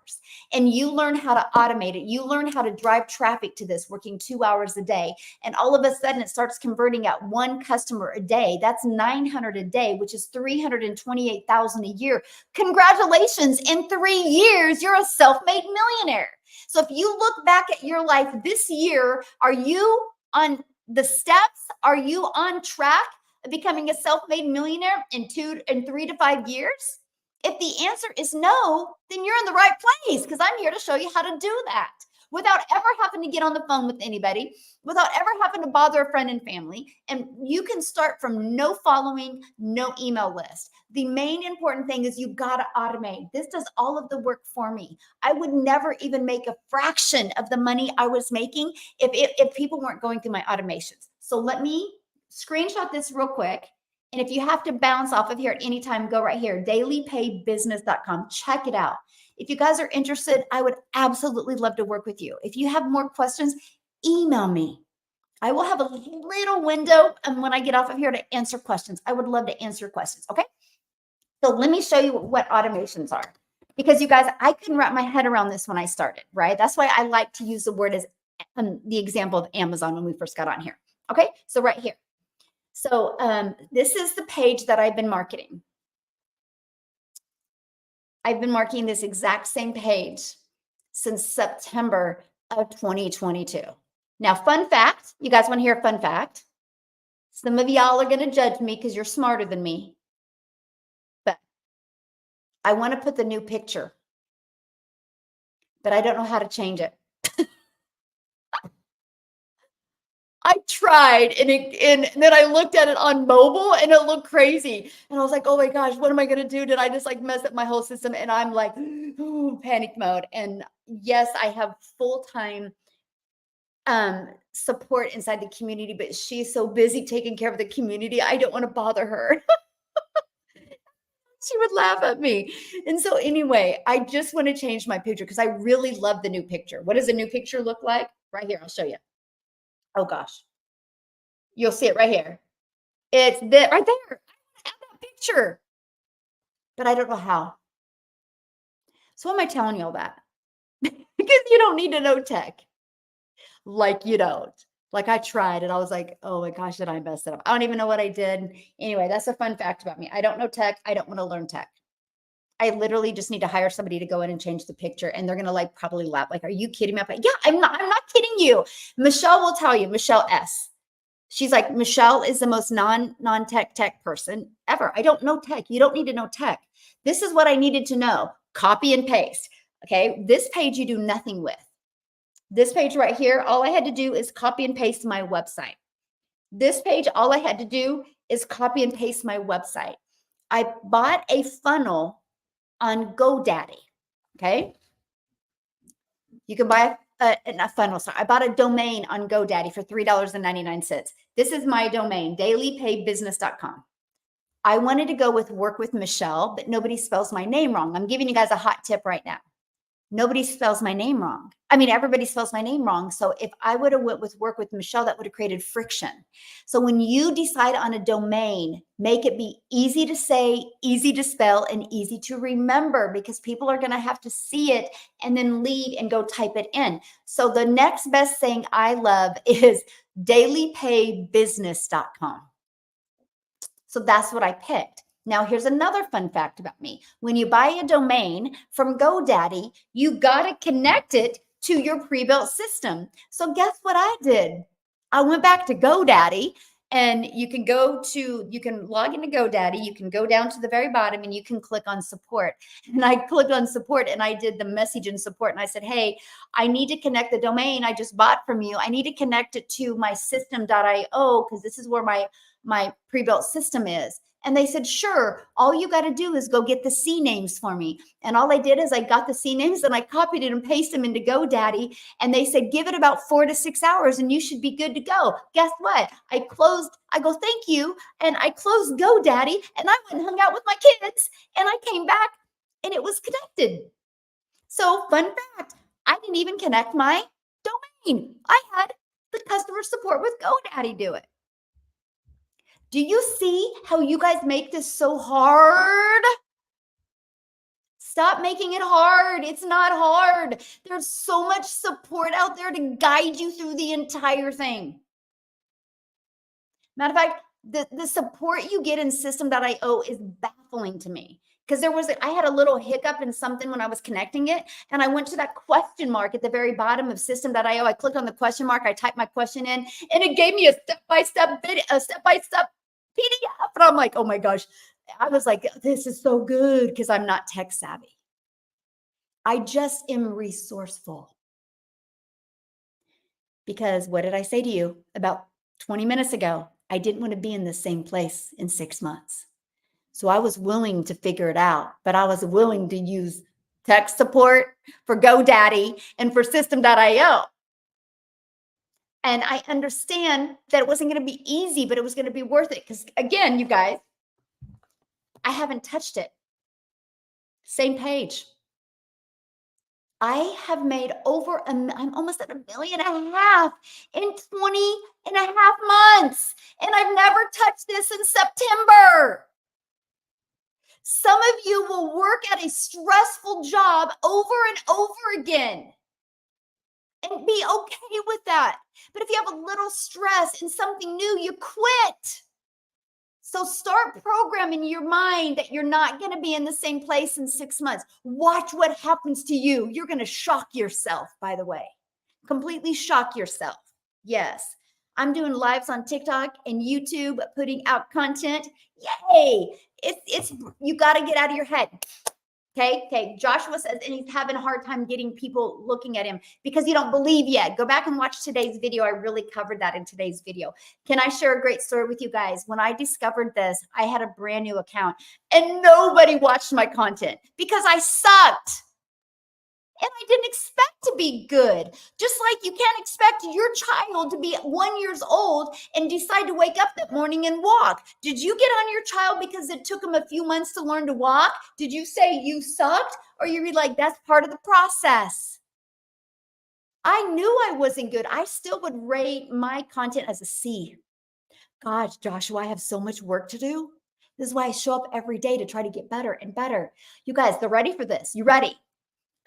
and you learn how to automate it. You learn how to drive traffic to this, working 2 hours a day. And all of a sudden it starts converting at one customer a day. That's 900 a day, which is 328,000 a year. Congratulations. In 3 years, you're a self-made millionaire. So if you look back at your life this year, are you on the steps? Are you on track becoming a self-made millionaire in 3 to 5 years? If the answer is no, then you're in the right place because I'm here to show you how to do that without ever having to get on the phone with anybody, without ever having to bother a friend and family. And you can start from no following, no email list. The main important thing is you got to automate. This does all of the work for me. I would never even make a fraction of the money I was making if people weren't going through my automations. So let me screenshot this real quick. And if you have to bounce off of here at any time, go right here, dailypaybusiness.com. Check it out. If you guys are interested, I would absolutely love to work with you. If you have more questions, email me. I will have a little window and when I get off of here to answer questions. I would love to answer questions. Okay. So let me show you what automations are. Because you guys, I couldn't wrap my head around this when I started, right? That's why I like to use the word as the example of Amazon when we first got on here. Okay. So right here. So this is the page that I've been marketing. I've been marketing this exact same page since September of 2022. Now, fun fact, you guys want to hear a fun fact? Some of y'all are going to judge me because you're smarter than me. But I want to put the new picture, but I don't know how to change it. I tried and then I looked at it on mobile and it looked crazy. And I was like, oh my gosh, what am I going to do? Did I just like mess up my whole system? And I'm like, ooh, panic mode. And yes, I have full-time support inside the community, but she's so busy taking care of the community. I don't want to bother her. She would laugh at me. And so anyway, I just want to change my picture because I really love the new picture. What does the new picture look like? Right here, I'll show you. Oh gosh. You'll see it right here. It's that right there. I have that picture, but I don't know how. So why am I telling you all that? Because you don't need to know tech. Like you don't. Like I tried and I was like, oh my gosh, did I mess it up? I don't even know what I did. Anyway, that's a fun fact about me. I don't know tech. I don't want to learn tech. I literally just need to hire somebody to go in and change the picture and they're going to like probably laugh. Like, are you kidding me? I'm like, yeah, I'm not kidding you. Michelle will tell you, Michelle S. She's like, Michelle is the most non-tech person ever. I don't know tech. You don't need to know tech. This is what I needed to know. Copy and paste. Okay. This page you do nothing with. This page right here, all I had to do is copy and paste my website. This page, all I had to do is copy and paste my website. I bought a funnel on GoDaddy. Okay. You can buy a funnel. So I bought a domain on GoDaddy for $3.99. This is my domain, dailypaybusiness.com. I wanted to go with work with Michelle, but nobody spells my name wrong. I'm giving you guys a hot tip right now. Nobody spells my name wrong. I mean, everybody spells my name wrong. So if I would have went with work with Michelle, that would have created friction. So when you decide on a domain, make it be easy to say, easy to spell, and easy to remember because people are going to have to see it and then leave and go type it in. So the next best thing I love is dailypaybusiness.com. So that's what I picked. Now, here's another fun fact about me. When you buy a domain from GoDaddy, you got to connect it to your pre-built system. So guess what I did? I went back to GoDaddy and you can log into GoDaddy. You can go down to the very bottom and you can click on support. And I clicked on support and I did the message in support. And I said, hey, I need to connect the domain I just bought from you. I need to connect it to my system.io because this is where my pre-built system is. And they said, sure, all you got to do is go get the C names for me. And all I did is I got the C names and I copied it and pasted them into GoDaddy. And they said, give it about 4 to 6 hours and you should be good to go. Guess what? I go, thank you. And I closed GoDaddy and I went and hung out with my kids and I came back and it was connected. So fun fact, I didn't even connect my domain. I had the customer support with GoDaddy do it. Do you see how you guys make this so hard? Stop making it hard. It's not hard. There's so much support out there to guide you through the entire thing. Matter of fact, the support you get in system.io is baffling to me because I had a little hiccup in something when I was connecting it. And I went to that question mark at the very bottom of system.io. I clicked on the question mark. I typed my question in and it gave me a step-by-step PDF. And I'm like, oh my gosh. I was like, this is so good because I'm not tech savvy. I just am resourceful. Because what did I say to you about 20 minutes ago? I didn't want to be in the same place in 6 months. So I was willing to figure it out, but I was willing to use tech support for GoDaddy and for system.io. And I understand that it wasn't going to be easy, but it was going to be worth it. Because again, you guys, I haven't touched it. Same page. I have made I'm almost at $1.5 million in 20 and a half months. And I've never touched this in September. Some of you will work at a stressful job over and over again and be okay with that. But if you have a little stress and something new, you quit. So start programming your mind that you're not going to be in the same place in 6 months. Watch what happens to you. You're going to shock yourself, by the way. Completely shock yourself. Yes. I'm doing lives on TikTok and YouTube, putting out content. Yay. It's you got to get out of your head. Okay. Joshua says, and he's having a hard time getting people looking at him because you don't believe yet. Go back and watch today's video. I really covered that in today's video. Can I share a great story with you guys? When I discovered this, I had a brand new account and nobody watched my content because I sucked. And I didn't expect to be good. Just like you can't expect your child to be 1 year old and decide to wake up that morning and walk. Did you get on your child because it took them a few months to learn to walk? Did you say you sucked? Or you be like, that's part of the process. I knew I wasn't good. I still would rate my content as a C. Gosh, Joshua, I have so much work to do. This is why I show up every day to try to get better and better. You guys, they're ready for this. You ready?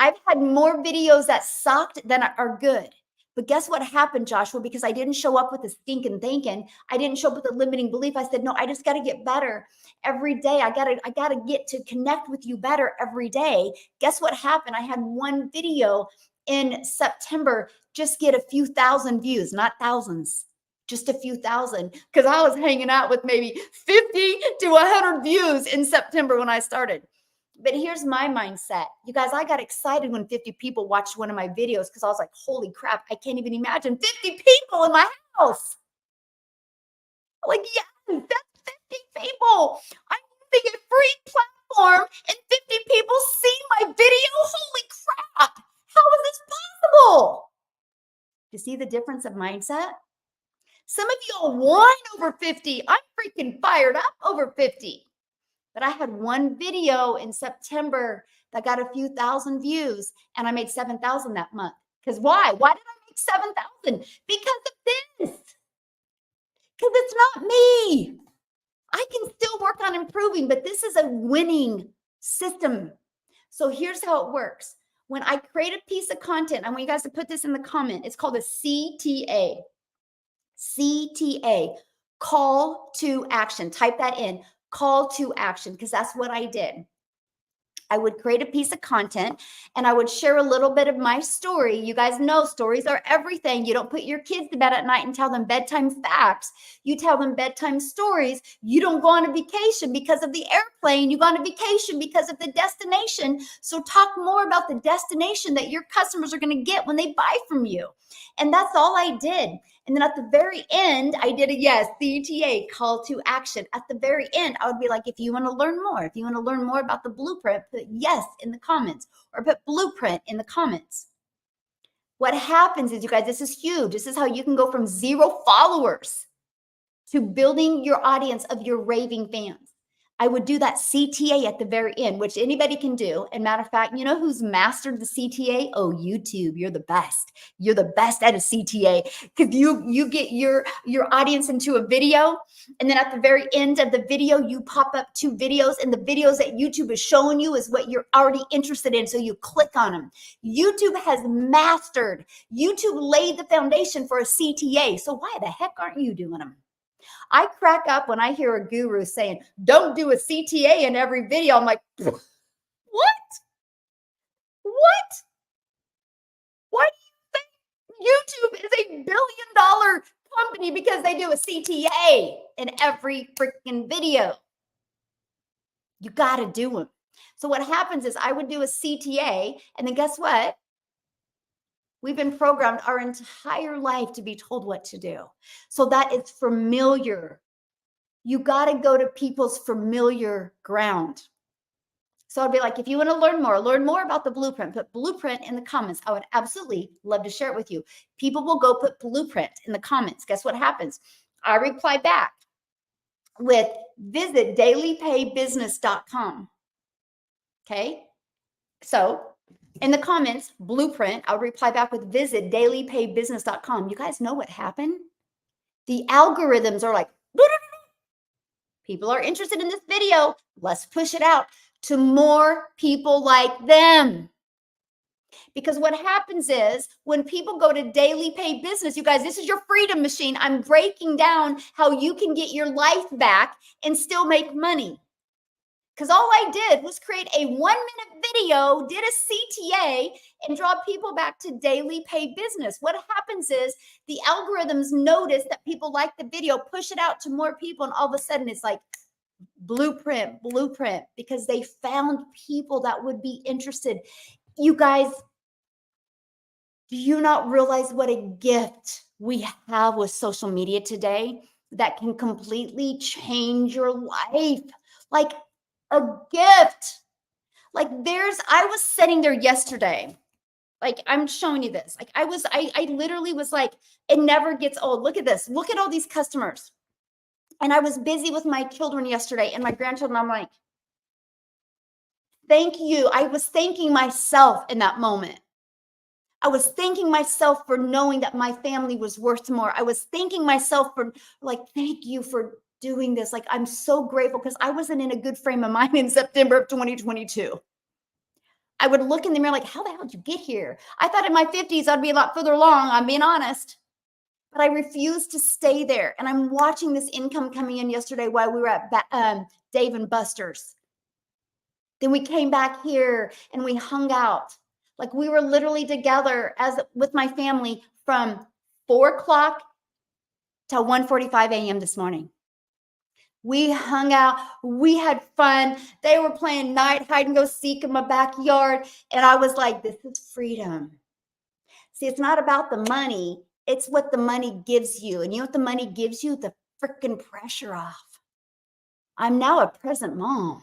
I've had more videos that sucked than are good. But guess what happened, Joshua? Because I didn't show up with the stinking thinking. I didn't show up with a limiting belief. I said, no, I just got to get better every day. I gotta get to connect with you better every day. Guess what happened? I had one video in September just get a few thousand views, not thousands, just a few thousand, because I was hanging out with maybe 50 to 100 views in September when I started. But here's my mindset. You guys, I got excited when 50 people watched one of my videos because I was like, holy crap, I can't even imagine 50 people in my house. Like, yes, that's 50 people. I'm using a free platform and 50 people see my video. Holy crap. How is this possible? You see the difference of mindset? Some of y'all whine over 50. I'm freaking fired up over 50. But I had one video in September that got a few thousand views and I made 7,000 that month. Because why? Why did I make 7,000? Because of this. Because it's not me. I can still work on improving, but this is a winning system. So here's how it works. When I create a piece of content, I want you guys to put this in the comment. It's called a CTA. CTA, call to action. Type that in. Call to action, because that's what I did. I would create a piece of content and I would share a little bit of my story. You guys know stories are everything. You don't put your kids to bed at night and tell them bedtime facts. You tell them bedtime stories. You don't go on a vacation because of the airplane. You go on a vacation because of the destination. So talk more about the destination that your customers are going to get when they buy from you. And that's all I did. And then at the very end, I did a CTA, call to action. At the very end, I would be like, if you want to learn more, if you want to learn more about the blueprint, put yes in the comments or put blueprint in the comments. What happens is, you guys, this is huge. This is how you can go from 0 followers to building your audience of your raving fans. I would do that CTA at the very end, which anybody can do. And matter of fact, you know who's mastered the CTA? Oh, YouTube. You're the best. You're the best at a CTA, because you get your audience into a video, and then at the very end of the video, you pop up 2 videos, and the videos that YouTube is showing you is what you're already interested in. So you click on them. YouTube has mastered. YouTube laid the foundation for a CTA. So why the heck aren't you doing them? I crack up when I hear a guru saying, don't do a CTA in every video. I'm like, what? What? Why do you think YouTube is a $1 billion company because they do a CTA in every freaking video? You got to do them. So what happens is I would do a CTA, and then guess what? We've been programmed our entire life to be told what to do. So that is familiar. You got to go to people's familiar ground. So I'd be like, if you want to learn more about the blueprint, put blueprint in the comments. I would absolutely love to share it with you. People will go put blueprint in the comments. Guess what happens? I reply back with visit dailypaybusiness.com. Okay. So in the comments, blueprint, I'll reply back with visit dailypaybusiness.com. You guys know what happened? The algorithms are like, people are interested in this video. Let's push it out to more people like them. Because what happens is when people go to Daily Pay Business, you guys, this is your freedom machine. I'm breaking down how you can get your life back and still make money. Because all I did was create a 1-minute video, did a CTA, and draw people back to Daily Pay Business. What happens is the algorithms notice that people like the video, push it out to more people, and all of a sudden it's like blueprint, because they found people that would be interested. You guys, do you not realize what a gift we have with social media today that can completely change your life? Like a gift. Like I was sitting there yesterday. Like I'm showing you this. Like I literally was like, it never gets old. Look at this. Look at all these customers. And I was busy with my children yesterday and my grandchildren. I'm like, thank you. I was thanking myself in that moment. I was thanking myself for knowing that my family was worth more. I was thanking myself for like, thank you for doing this. Like, I'm so grateful because I wasn't in a good frame of mind in September of 2022. I would look in the mirror like, how the hell did you get here? I thought in my 50s, I'd be a lot further along. I'm being honest. But I refused to stay there. And I'm watching this income coming in yesterday while we were at Dave and Buster's. Then we came back here and we hung out. Like we were literally together with my family from 4 o'clock till 1:45 a.m. this morning. We hung out. We had fun. They were playing night hide and go seek in my backyard. And I was like, this is freedom. See, it's not about the money. It's what the money gives you. And you know what the money gives you? The freaking pressure off. I'm now a present mom.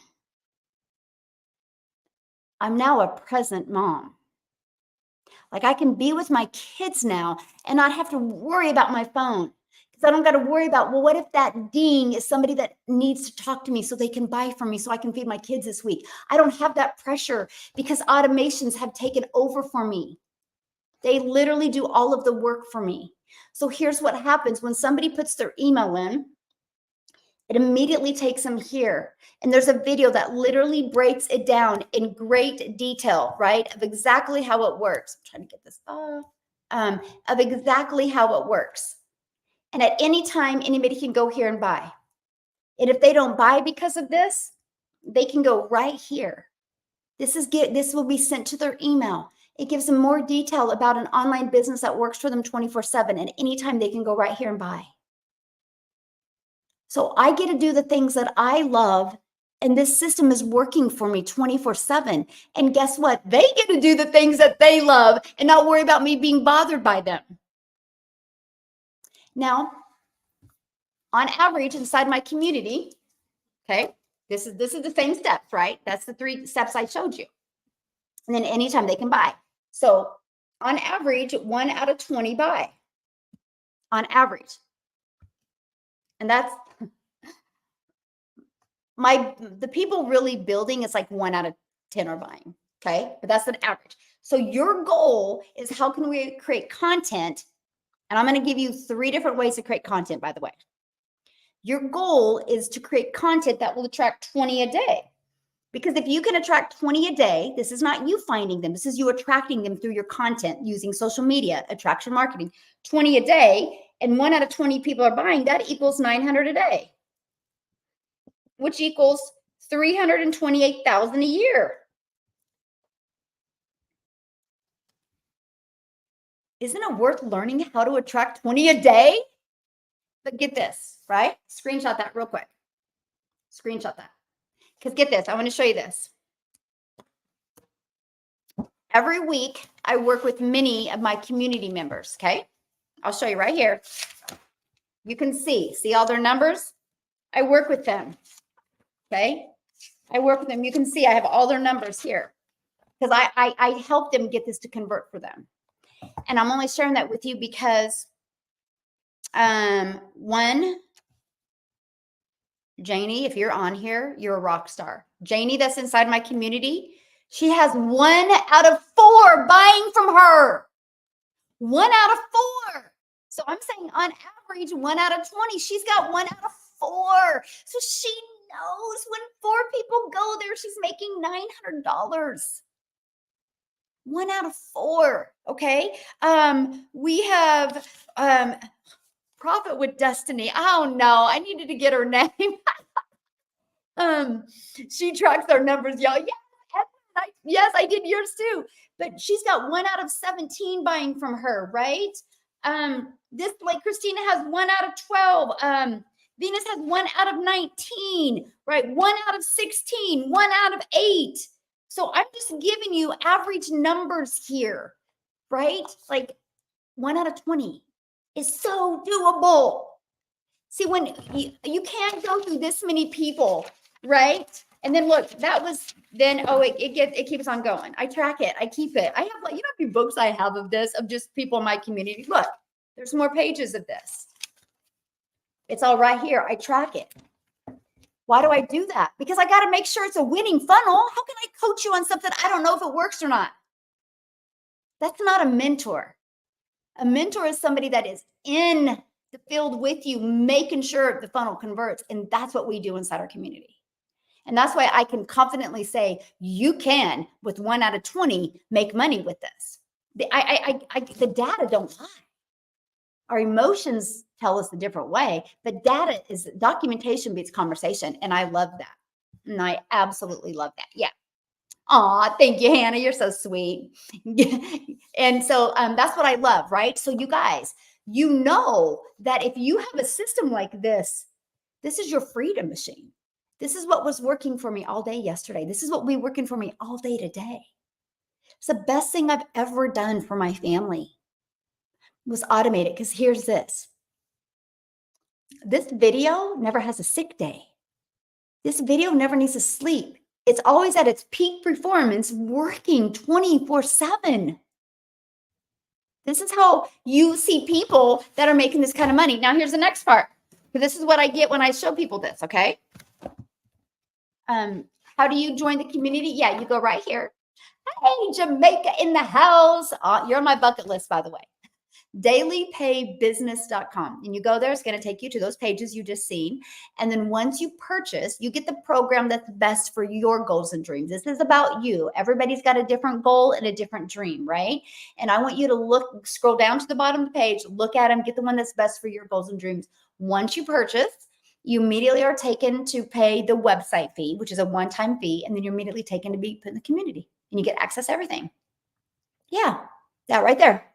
Like I can be with my kids now and not have to worry about my phone. Because I don't got to worry about, well, what if that ding is somebody that needs to talk to me so they can buy from me so I can feed my kids this week? I don't have that pressure because automations have taken over for me. They literally do all of the work for me. So here's what happens when somebody puts their email in. It immediately takes them here. And there's a video that literally breaks it down in great detail, right? Of exactly how it works. I'm trying to get this off. Of exactly how it works. And at any time, anybody can go here and buy. And if they don't buy because of this, they can go right here. This will be sent to their email. It gives them more detail about an online business that works for them 24/7. And anytime they can go right here and buy. So I get to do the things that I love. And this system is working for me 24/7. And guess what? They get to do the things that they love and not worry about me being bothered by them. Now, on average, inside my community, okay, this is the same steps, right? That's the 3 steps I showed you. And then anytime they can buy. So on average, 1 out of 20 buy. On average. And that's the people really building, it's like 1 out of 10 are buying. Okay. But that's an average. So your goal is how can we create content? And I'm going to give you 3 different ways to create content, by the way. Your goal is to create content that will attract 20 a day. Because if you can attract 20 a day, this is not you finding them. This is you attracting them through your content using social media, attraction marketing, 20 a day, and 1 out of 20 people are buying, that equals 900 a day, which equals 328,000 a year. Isn't it worth learning how to attract 20 a day? But get this, right? Screenshot that real quick. Screenshot that. Because get this, I want to show you this. Every week, I work with many of my community members, okay? I'll show you right here. You can see all their numbers? I work with them, okay? I work with them. You can see I have all their numbers here because I help them get this to convert for them. And I'm only sharing that with you because one, Janie, if you're on here, you're a rock star. Janie, that's inside my community, she has 1 out of 4 buying from her. 1 out of 4. So I'm saying on average, 1 out of 20, she's got 1 out of 4. So she knows when 4 people go there, she's making $900. 1 out of 4. Okay. We have Profit with Destiny. Oh no, I needed to get her name. She tracks our numbers, y'all. Yes, I did yours too. But she's got 1 out of 17 buying from her, right? This like Christina has 1 out of 12. Venus has 1 out of 19, right? 1 out of 16, 1 out of 8. So I'm just giving you average numbers here, right? Like 1 out of 20 is so doable. See, when you can't go through this many people, right? And then look, that was then, oh, it keeps on going. I track it. I keep it. I have, like, you know how many books I have of this, of just people in my community. Look, there's more pages of this. It's all right here. I track it. Why do I do that? Because I got to make sure it's a winning funnel. How can I coach you on something I don't know if it works or not? That's not a mentor. A mentor is somebody that is in the field with you, making sure the funnel converts. And that's what we do inside our community. And that's why I can confidently say, you can, with 1 out of 20, make money with this. The data don't lie. Our emotions tell us a different way, but data is documentation beats conversation. And I love that. And I absolutely love that. Yeah. Aw, thank you, Hannah. You're so sweet. And so that's what I love, right? So you guys, you know that if you have a system like this, this is your freedom machine. This is what was working for me all day yesterday. This is what will be working for me all day today. It's the best thing I've ever done for my family was automated, because here's this. This video never has a sick day. This video never needs to sleep. It's always at its peak performance, working 24/7. This is how you see people that are making this kind of money. Now, here's the next part. This is what I get when I show people this, okay? How do you join the community? Yeah, you go right here. Hey, Jamaica in the house. You're on my bucket list, by the way. dailypaybusiness.com. And you go there, it's going to take you to those pages you just seen. And then once you purchase, you get the program that's best for your goals and dreams. This is about you. Everybody's got a different goal and a different dream, right? And I want you to scroll down to the bottom of the page, look at them, get the one that's best for your goals and dreams. Once you purchase, you immediately are taken to pay the website fee, which is a one-time fee. And then you're immediately taken to be put in the community and you get access to everything. Yeah, that right there.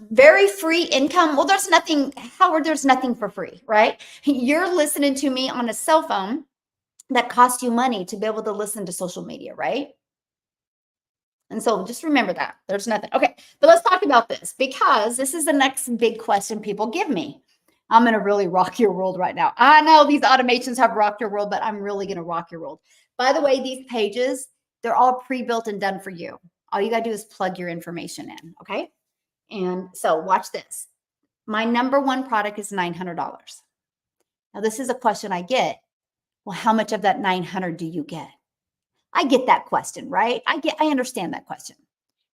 Very free income. Well, there's nothing, Howard, there's nothing for free, right? You're listening to me on a cell phone that costs you money to be able to listen to social media, right? And so just remember that there's nothing. Okay, but let's talk about this, because this is the next big question people give me. I'm going to really rock your world right now. I know these automations have rocked your world, but I'm really going to rock your world. By the way, these pages, they're all pre-built and done for you. All you got to do is plug your information in, okay? And so watch this. My number one product is $900. Now, this is a question I get. Well, how much of that 900 do you get? I get that question, right? I understand that question,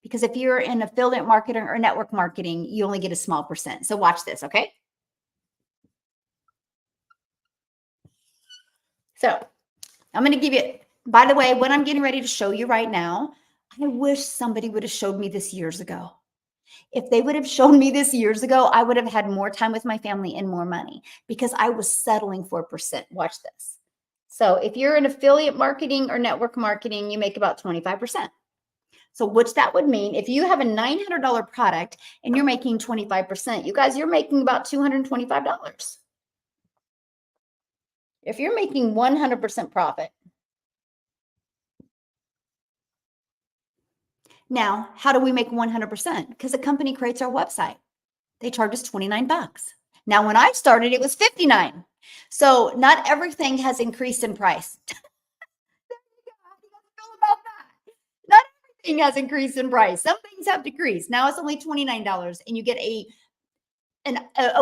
because if you're in affiliate marketing or network marketing, you only get a small percent. So watch this, okay? So I'm going to give you, by the way, what I'm getting ready to show you right now, I wish somebody would have showed me this years ago. If they would have shown me this years ago, I would have had more time with my family and more money, because I was settling for a percent. Watch this. So if you're in affiliate marketing or network marketing, you make about 25%. So which that would mean if you have a $900 product and you're making 25%, you guys, you're making about $225. If you're making 100% profit. Now, how do we make 100%? Because the company creates our website. They charge us 29 bucks. Now, when I started, it was 59. So not everything has increased in price. Not everything has increased in price. Some things have decreased. Now it's only $29 and you get a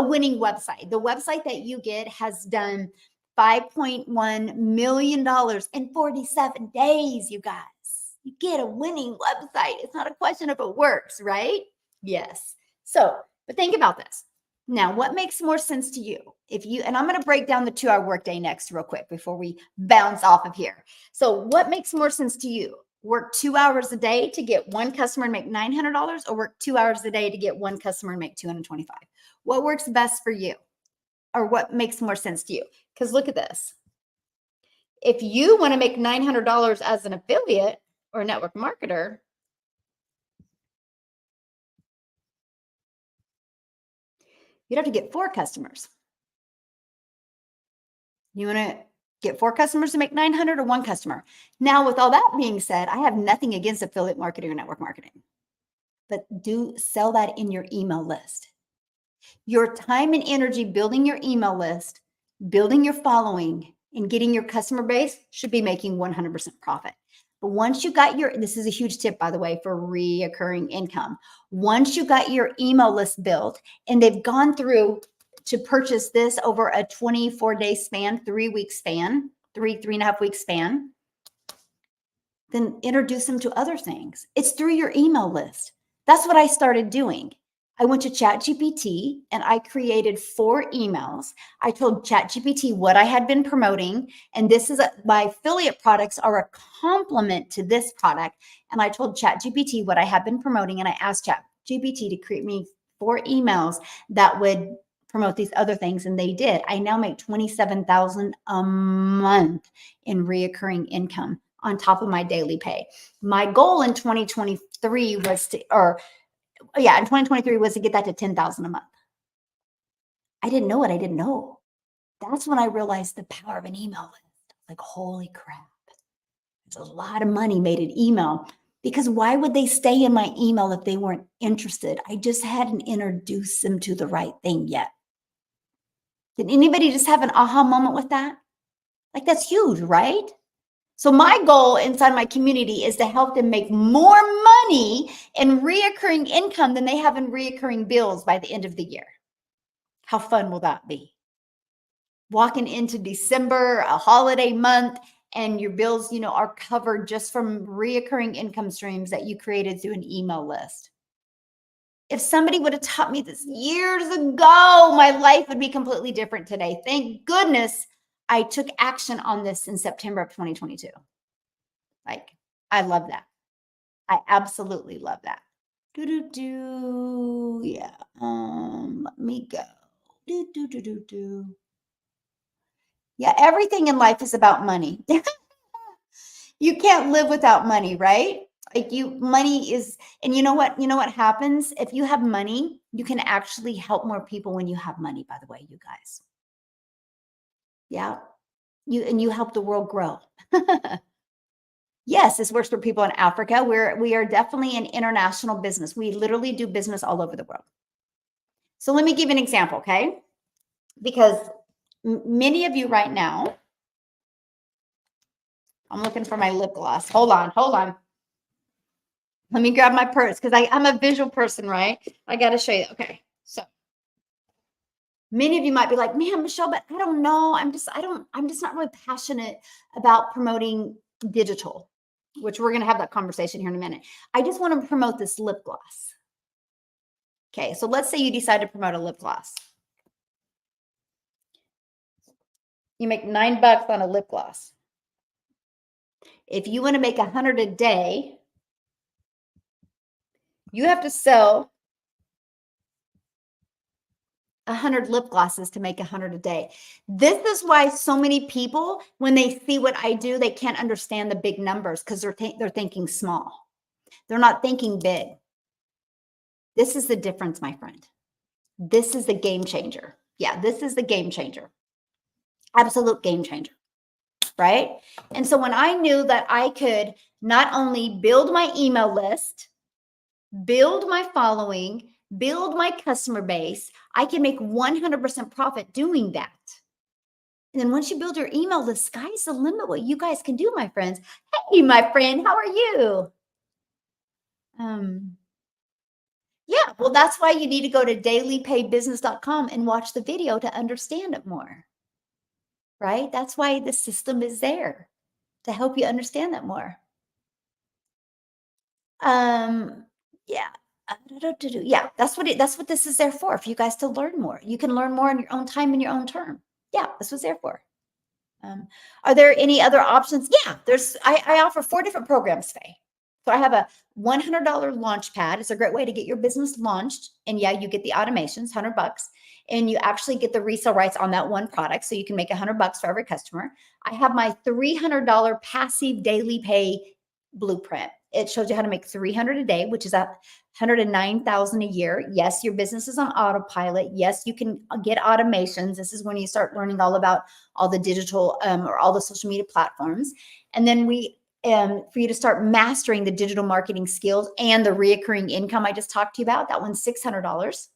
winning website. The website that you get has done $5.1 million in 47 days, you guys. You get a winning website. It's not a question if it works, right? Yes. So, but think about this. Now, what makes more sense to you? And I'm going to break down the 2-hour workday next real quick before we bounce off of here. So what makes more sense to you? Work 2 hours a day to get one customer and make $900, or work 2 hours a day to get one customer and make $225? What works best for you? Or what makes more sense to you? Because look at this. If you want to make $900 as an affiliate or a network marketer, You'd have to get 4 customers. You want to get 4 customers to make 900 or 1 customer? Now, with all that being said, I have nothing against affiliate marketing or network marketing, but do sell that in your email list. Your time and energy building your email list, building your following, and getting your customer base should be making 100% profit. But once you got this is a huge tip, by the way, for reoccurring income. Once you got your email list built and they've gone through to purchase this over a 24-day span, 3-week span, 3.5 week span, then introduce them to other things. It's through your email list. That's what I started doing. I went to ChatGPT and I created 4 emails. I told ChatGPT what I had been promoting, and this is my affiliate products are a complement to this product. And I told ChatGPT what I had been promoting, and I asked ChatGPT to create me 4 emails that would promote these other things, and they did. I now make $27,000 a month in reoccurring income on top of my daily pay. My goal in 2023 was to, in 2023 was to get that to 10,000 a month. I didn't know what I didn't know. That's when I realized the power of an email list. Like, holy crap. There's a lot of money made in email, because why would they stay in my email if they weren't interested? I just hadn't introduced them to the right thing yet. Did anybody just have an aha moment with that? Like, that's huge, right? So my goal inside my community is to help them make more money in reoccurring income than they have in reoccurring bills by the end of the year. How fun will that be? Walking into December, a holiday month, and your bills, are covered just from reoccurring income streams that you created through an email list. If somebody would have taught me this years ago, my life would be completely different today. Thank goodness I took action on this in September of 2022. Like, I love that. I absolutely love that. Yeah. Let me go. Yeah, everything in life is about money. You can't live without money, right? Like, money is, and you know what happens? If you have money, you can actually help more people when you have money, by the way, you guys. Yeah. You help the world grow. Yes, this works for people in Africa. We are definitely an international business. We literally do business all over the world. So let me give you an example, okay? Because many of you right now, I'm looking for my lip gloss. Hold on. Let me grab my purse, because I'm a visual person, right? I got to show you. Okay, so many of you might be like, man, Michelle, but I don't know. I'm just not really passionate about promoting digital, which we're going to have that conversation here in a minute. I just want to promote this lip gloss. Okay, so let's say you decide to promote a lip gloss. You make $9 on a lip gloss. If you want to make 100 a day, you have to sell 100 lip glosses to make 100 a day. This is why so many people, when they see what I do, they can't understand the big numbers, because they're thinking small. They're not thinking big. This is the difference, my friend. This is the game changer. Yeah, this is the game changer. Absolute game changer, right? And so when I knew that I could not only build my email list, build my following, build my customer base, I can make 100% profit doing that. And then once you build your email list, sky's the limit what you guys can do, my friends. Hey, my friend, how are you? Yeah, well, that's why you need to go to dailypaybusiness.com and watch the video to understand it more, right? That's why the system is there, to help you understand that more. Yeah. Yeah, that's what this is there for you guys to learn more. You can learn more in your own time, in your own term. Yeah, this was there for. Are there any other options? Yeah, I offer 4 different programs, Faye. So I have a $100 launch pad. It's a great way to get your business launched. And yeah, you get the automations, $100, and you actually get the resale rights on that one product. So you can make $100 for every customer. I have my $300 passive daily pay blueprint. It shows you how to make 300 a day, which is at 109,000 a year. Yes, your business is on autopilot. Yes, you can get automations. This is when you start learning all about all the digital or all the social media platforms. And then for you to start mastering the digital marketing skills and the reoccurring income I just talked to you about, that one's $600.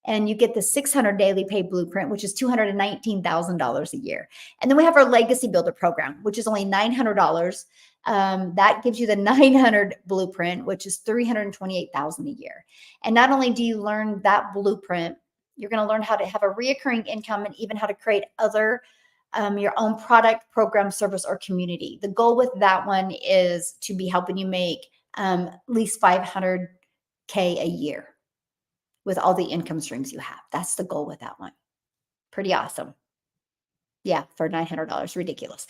And you get the 600 daily pay blueprint, which is $219,000 a year. And then we have our legacy builder program, which is only $900. That gives you the 900 blueprint, which is $328,000 a year. And not only do you learn that blueprint, you're going to learn how to have a reoccurring income and even how to create other your own product, program, service, or community. The goal with that one is to be helping you make at least $500K a year with all the income streams you have. That's the goal with that one. Pretty awesome. Yeah, for $900, ridiculous.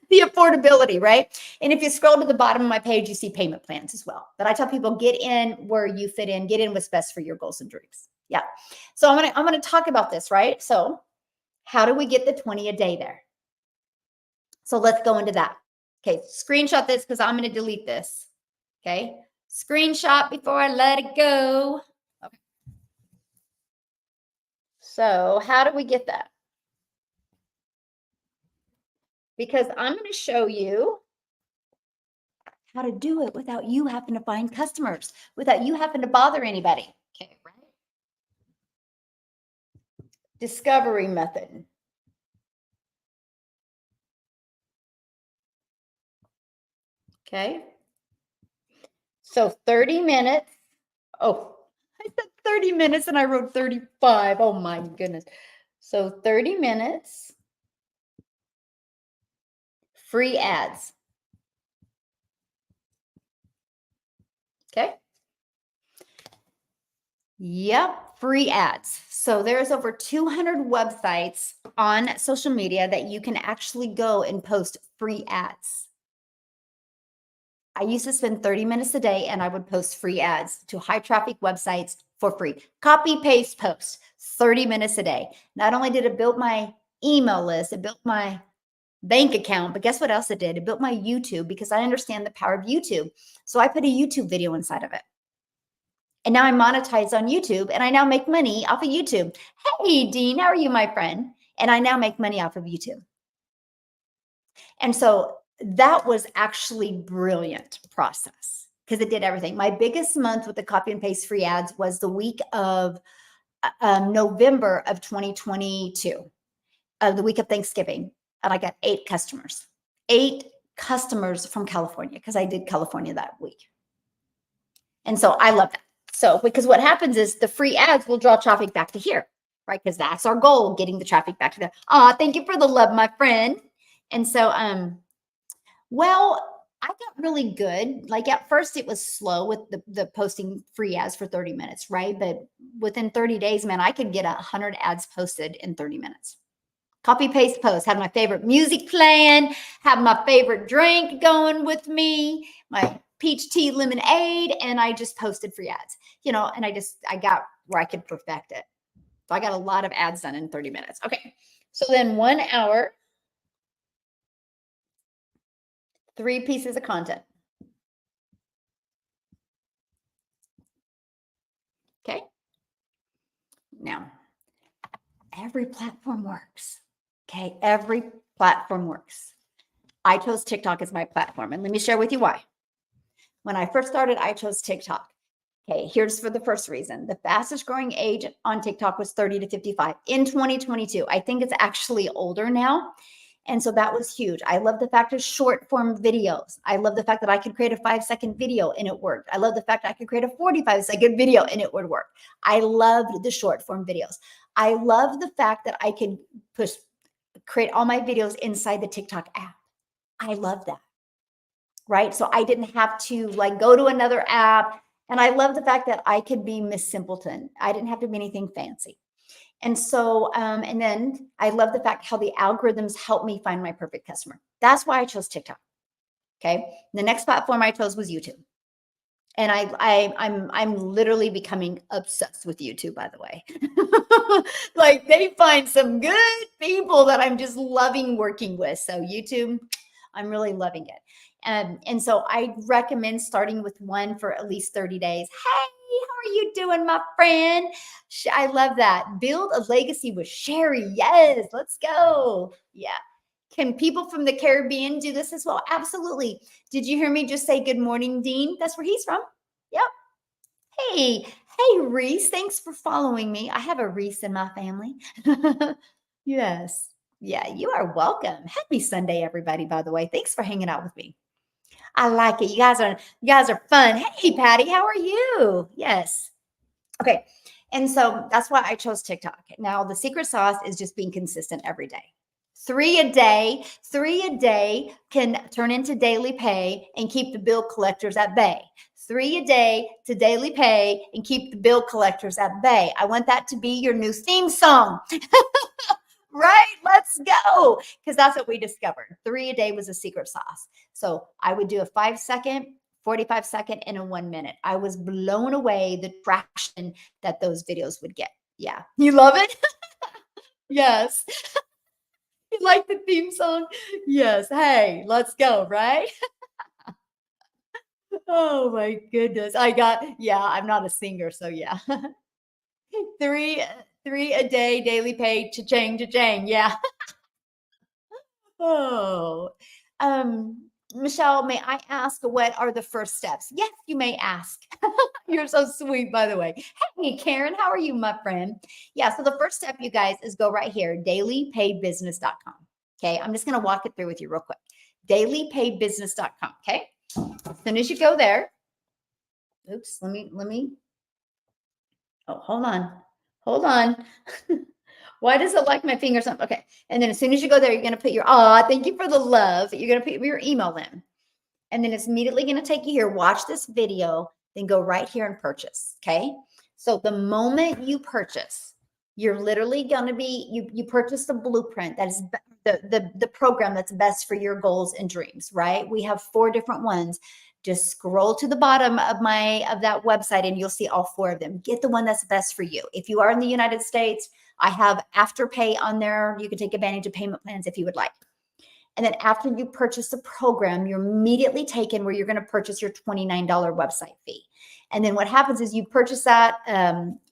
The affordability, right? And if you scroll to the bottom of my page, you see payment plans as well. But I tell people, get in where you fit in, get in what's best for your goals and dreams. Yeah. So I'm gonna talk about this, right? So how do we get the 20 a day there? So let's go into that. Okay, screenshot this because I'm gonna delete this. Okay, screenshot before I let it go. Okay. So how do we get that? Because I'm going to show you how to do it without you having to find customers, without you having to bother anybody. Okay, right? Discovery method. Okay. So 30 minutes. Oh, I said 30 minutes and I wrote 35. Oh my goodness. So 30 minutes. Free ads. Okay. Yep, free ads. So there's over 200 websites on social media that you can actually go and post free ads. I used to spend 30 minutes a day and I would post free ads to high traffic websites for free. Copy, paste, post, 30 minutes a day. Not only did it build my email list, it built my bank account, but guess what else it did? It built my YouTube because I understand the power of YouTube. So I put a YouTube video inside of it. And now I'm monetized on YouTube and I now make money off of YouTube. Hey, Dean, how are you, my friend? And I now make money off of YouTube. And so that was actually brilliant process because it did everything. My biggest month with the copy and paste free ads was the week of November of 2022, the week of Thanksgiving. And I got 8 customers from California because I did California that week. And so I love that. So, because what happens is the free ads will draw traffic back to here, right? Because that's our goal, getting the traffic back to there. Oh, thank you for the love, my friend. And so, well, I got really good. Like at first it was slow with the posting free ads for 30 minutes, right? But within 30 days, man, I could get 100 ads posted in 30 minutes. Copy, paste, post, had my favorite music playing, have my favorite drink going with me, my peach tea lemonade, and I just posted free ads, and I got where I could perfect it. So I got a lot of ads done in 30 minutes. Okay. So then 1 hour, 3 pieces of content. Okay. Now, every platform works. Okay. Every platform works. I chose TikTok as my platform, and let me share with you why. When I first started, I chose TikTok. Okay, here's for the first reason. The fastest growing age on TikTok was 30 to 55 in 2022. I think it's actually older now. And so that was huge. I love the fact of short form videos. I love the fact that I could create a 5-second video and it worked. I love the fact that I could create a 45-second video and it would work. I loved the short form videos. I love the fact that I could create all my videos inside the TikTok app. I love that. Right? So I didn't have to go to another app. And I love the fact that I could be Miss Simpleton. I didn't have to be anything fancy. And so, and then I love the fact how the algorithms help me find my perfect customer. That's why I chose TikTok. Okay. The next platform I chose was YouTube. And I'm literally becoming obsessed with YouTube, by the way. They find some good people that I'm just loving working with. So YouTube, I'm really loving it. And so I recommend starting with one for at least 30 days. Hey, how are you doing, my friend? I love that. Build a legacy with Sherry. Yes, let's go. Yeah. Can people from the Caribbean do this as well? Absolutely. Did you hear me just say good morning, Dean? That's where he's from. Yep. Hey, Reese. Thanks for following me. I have a Reese in my family. Yes. Yeah, you are welcome. Happy Sunday, everybody, by the way. Thanks for hanging out with me. I like it. You guys are fun. Hey, Patty, how are you? Yes. Okay. And so that's why I chose TikTok. Now, the secret sauce is just being consistent every day. Three a day can turn into daily pay and keep the bill collectors at bay. 3 a day to daily pay and keep the bill collectors at bay. I want that to be your new theme song. Right? Let's go. Because that's what we discovered. 3 a day was a secret sauce. So I would do a 5 second, 45 second, and a 1 minute. I was blown away the traction that those videos would get. Yeah. You love it? Yes. You like the theme song? Yes. Hey, let's go, right? Oh my goodness. Yeah, I'm not a singer, so yeah. three, three a day, daily pay, cha-ching, cha-ching. Yeah. Oh, Michelle, may I ask what are the first steps? Yes, you may ask. You're so sweet, by the way. Hey, Karen, how are you, my friend? Yeah, so the first step, you guys, is go right here, dailypaybusiness.com. Okay, I'm just going to walk it through with you real quick. Dailypaybusiness.com. Okay, as soon as you go there, oops, let me. Oh, hold on. Why does it like my fingers up? Okay. And then as soon as you go there, you're going to put thank you for the love. You're going to put your email in. And then it's immediately going to take you here. Watch this video, then go right here and purchase. Okay. So the moment you purchase, you're literally going to you purchase the blueprint that is the program that's best for your goals and dreams, right? We have 4 different ones. Just scroll to the bottom of that website and you'll see all 4 of them. Get the one that's best for you. If you are in the United States, I have Afterpay on there. You can take advantage of payment plans if you would like. And then after you purchase the program, you're immediately taken where you're going to purchase your $29 website fee. And then what happens is you purchase that,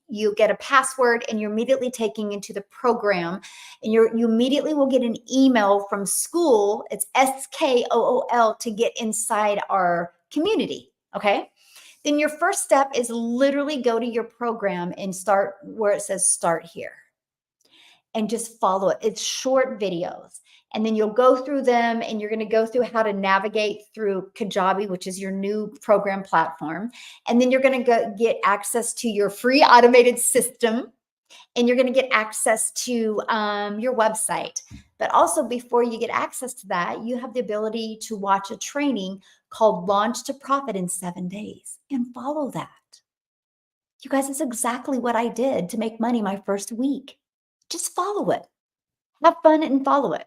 you get a password, and you're immediately taken into the program. And you immediately will get an email from school. It's SKOOL to get inside our community. Okay. Then your first step is literally go to your program and start where it says start here. And just follow it. It's short videos. And then you'll go through them and you're going to go through how to navigate through Kajabi, which is your new program platform. And then you're going to get access to your free automated system. And you're going to get access to your website. But also before you get access to that, you have the ability to watch a training called Launch to Profit in 7 days and follow that. You guys, it's exactly what I did to make money my first week. Just follow it. Have fun and follow it.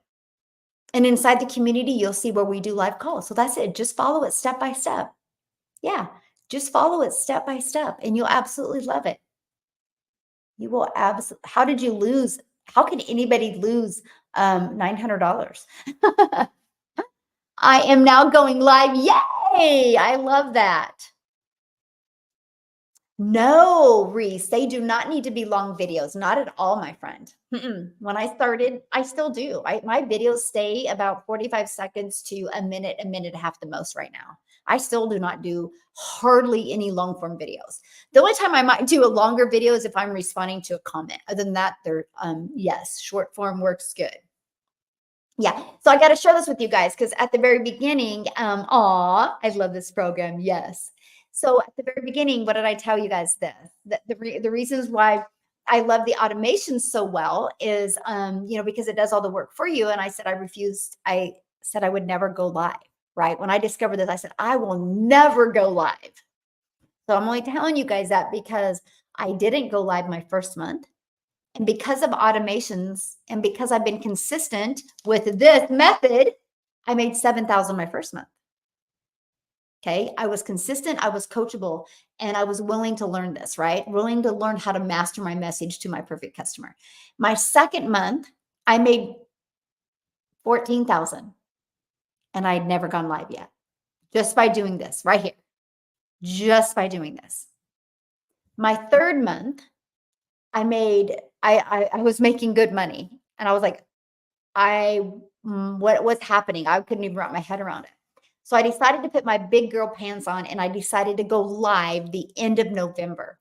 And inside the community, you'll see where we do live calls. So that's it. Just follow it step by step. Yeah, just follow it step by step and you'll absolutely love it. You will absolutely. How did you lose? How can anybody lose $900? I am now going live. Yay! I love that. No, Reese, they do not need to be long videos. Not at all, my friend. When I started, I still do. My videos stay about 45 seconds to a minute and a half the most right now. I still do not do hardly any long form videos. The only time I might do a longer video is if I'm responding to a comment. Other than that, yes, short form works good. Yeah. So I got to share this with you guys because at the very beginning, I love this program. Yes. So at the very beginning, what did I tell you guys this? The reasons why I love the automation so well is, because it does all the work for you. And I said, I said I would never go live, right? When I discovered this, I said, I will never go live. So I'm only telling you guys that because I didn't go live my first month. And because of automations and because I've been consistent with this method, I made 7,000 my first month. Okay. I was consistent. I was coachable and I was willing to learn this, right? Willing to learn how to master my message to my perfect customer. My second month, I made 14,000 and I had never gone live yet. just by doing this right here, just by doing this. My third month, I was making good money, and I was like, what was happening? I couldn't even wrap my head around it. So I decided to put my big girl pants on, and I decided to go live the end of November.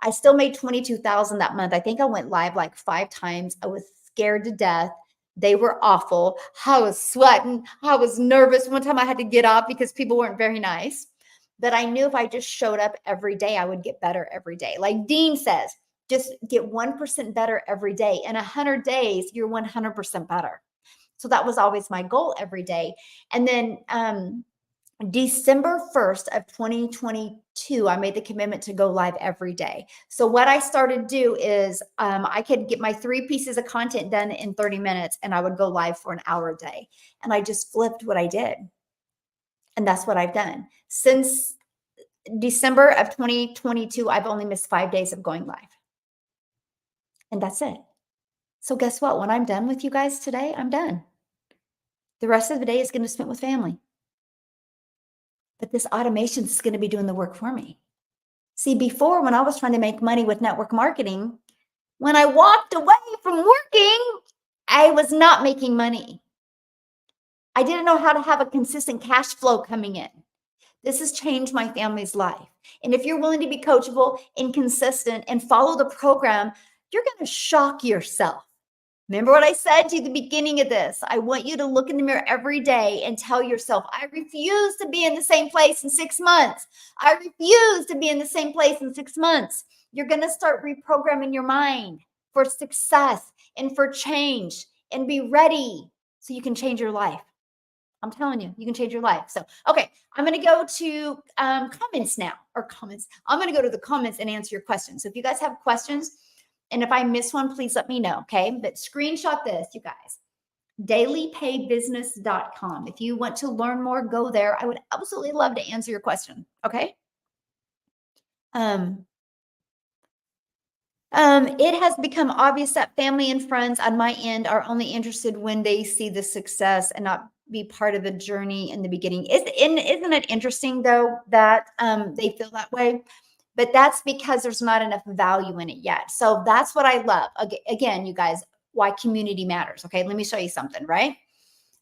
I still made 22,000 that month. I think I went live like 5 times. I was scared to death. They were awful. I was sweating. I was nervous. One time I had to get off because people weren't very nice. But I knew if I just showed up every day, I would get better every day. Like Dean says, just get 1% better every day. In 100 days, you're 100% better. So that was always my goal every day. And then December 1st of 2022, I made the commitment to go live every day. So what I started to do is I could get my 3 pieces of content done in 30 minutes, and I would go live for an hour a day. And I just flipped what I did. And that's what I've done. Since December of 2022, I've only missed 5 days of going live. And that's it. So guess what? When I'm done with you guys today, I'm done. The rest of the day is going to spend with family. But this automation is going to be doing the work for me. See, before when I was trying to make money with network marketing, when I walked away from working, I was not making money. I didn't know how to have a consistent cash flow coming in. This has changed my family's life. And if you're willing to be coachable and consistent and follow the program, you're going to shock yourself. Remember what I said to you at the beginning of this? I want you to look in the mirror every day and tell yourself, I refuse to be in the same place in 6 months. I refuse to be in the same place in 6 months. You're going to start reprogramming your mind for success and for change, and be ready so you can change your life. I'm telling you, you can change your life. So, okay, I'm going to go to comments now, or comments. I'm going to go to the comments and answer your questions. So if you guys have questions, and if I miss one, please let me know, okay? But screenshot this, you guys. dailypaybusiness.com. If you want to learn more, go there. I would absolutely love to answer your question, okay? It has become obvious that family and friends on my end are only interested when they see the success and not be part of the journey in the beginning. Isn't it interesting though that they feel that way? But that's because there's not enough value in it yet. So that's what I love. Again, you guys, why community matters. Okay, let me show you something, right?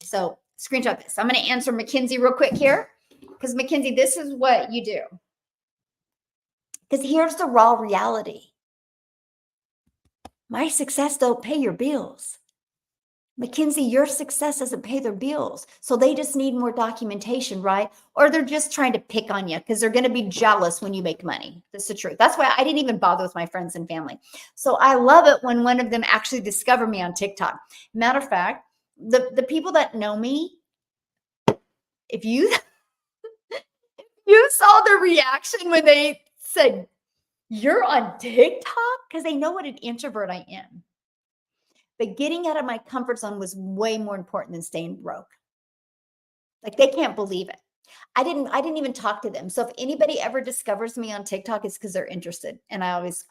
So screenshot this. I'm going to answer Mackenzie real quick here, because Mackenzie, this is what you do. Because here's the raw reality. My success don't pay your bills. Mackenzie, your success doesn't pay their bills. So they just need more documentation, right? Or they're just trying to pick on you because they're going to be jealous when you make money. That's the truth. That's why I didn't even bother with my friends and family. So I love it when one of them actually discovered me on TikTok. Matter of fact, the people that know me, if you you saw the reaction when they said, "You're on TikTok?" Because they know what an introvert I am. But getting out of my comfort zone was way more important than staying broke. Like they can't believe it. I didn't even talk to them. So if anybody ever discovers me on TikTok, it's because they're interested. And I always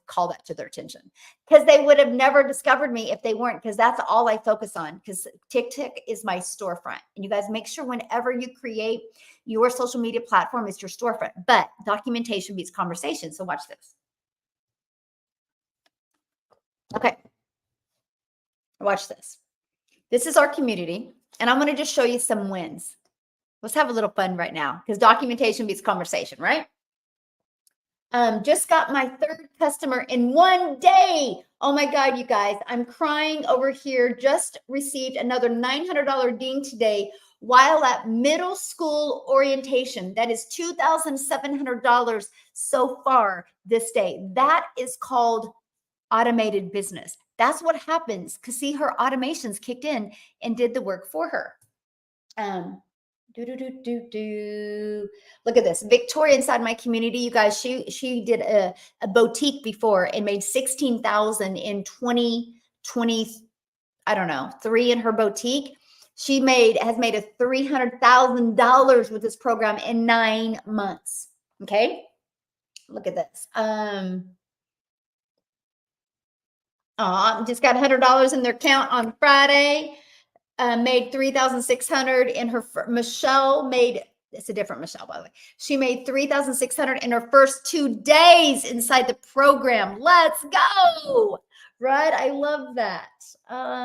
call that to their attention. Because they would have never discovered me if they weren't, because that's all I focus on. Because TikTok is my storefront. And you guys make sure whenever you create your social media platform, it's your storefront. But documentation beats conversation. So watch this. Okay. Watch this. This is our community, and I'm going to just show you some wins. Let's have a little fun right now, because documentation beats conversation, right? Just got my 3rd customer in 1 day. Oh my God, you guys, I'm crying over here. Just received another $900 ding today while at middle school orientation. That is $2,700 so far this day. That is called automated business. That's what happens, because see, her automations kicked in and did the work for her. Look at this. Victoria inside my community, you guys, she did a boutique before and made 16,000 in 2020, I don't know, 3 in her boutique. She has made a $300,000 with this program in 9 months. Okay. Look at this. Just got $100 in their account on Friday. Made 3,600 in her. Michelle made It's a different Michelle, by the way. She made 3,600 in her first 2 days inside the program. Let's go. Right? I love that.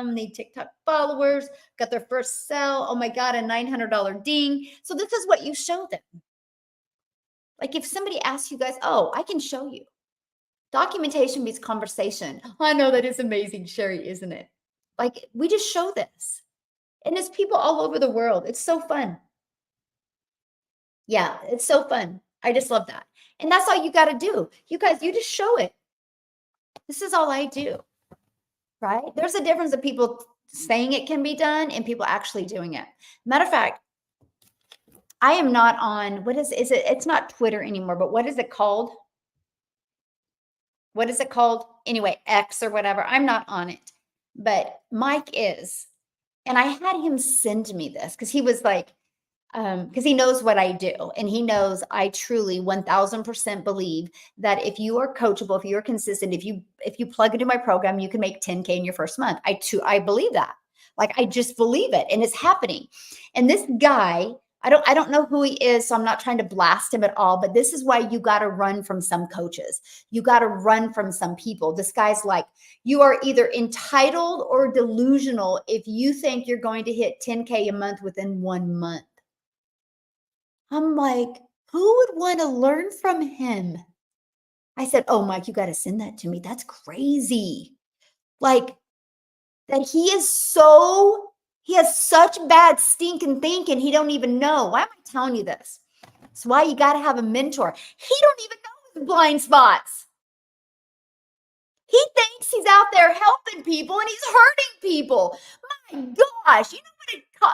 Need TikTok followers, got their first sell. Oh my God, a $900 ding. So this is what you show them. Like if somebody asks you guys, oh, I can show you. Documentation beats conversation. I know that is amazing, Sherry, isn't it? Like we just show this. And there's people all over the world. It's so fun. Yeah, it's so fun. I just love that. And that's all you got to do. You guys, you just show it. This is all I do. Right? There's a difference of people saying it can be done and people actually doing it. Matter of fact, I am not on, what is it? It's not Twitter anymore, but what is it called? What is it called? Anyway, X or whatever. I'm not on it, but Mike is. And I had him send me this because he was like, because he knows what I do and he knows I truly 1000% believe that if you are coachable, if you're consistent, if you plug into my program, you can make 10K in your first month. I believe that. Like I just believe it and it's happening. And this guy, I don't know who he is, so I'm not trying to blast him at all, but this is why you got to run from some coaches. You got to run from some people. This guy's like, you are either entitled or delusional if you think you're going to hit 10K a month within 1 month. I'm like, who would want to learn from him? I said, oh, Mike, you got to send that to me. That's crazy. Like that he has such bad stinking thinking. He don't even know. Why am I telling you this? It's why you got to have a mentor. He don't even know his blind spots. He thinks he's out there helping people and he's hurting people. My gosh, you know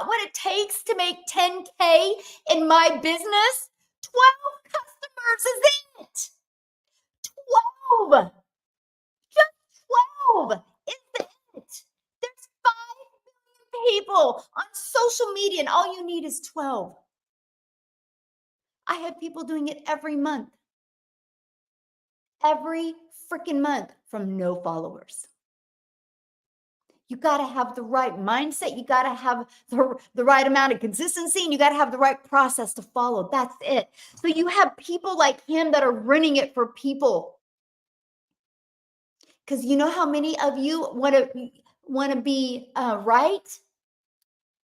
what it takes to make 10K in my business? 12 customers is it. 12. Just 12 is it. There's 5 million people on social media and all you need is 12. I have people doing it every month. Every freaking month from no followers. You got to have the right mindset. You got to have the right amount of consistency and you got to have the right process to follow. That's it. So you have people like him that are running it for people. Because you know how many of you want to be right?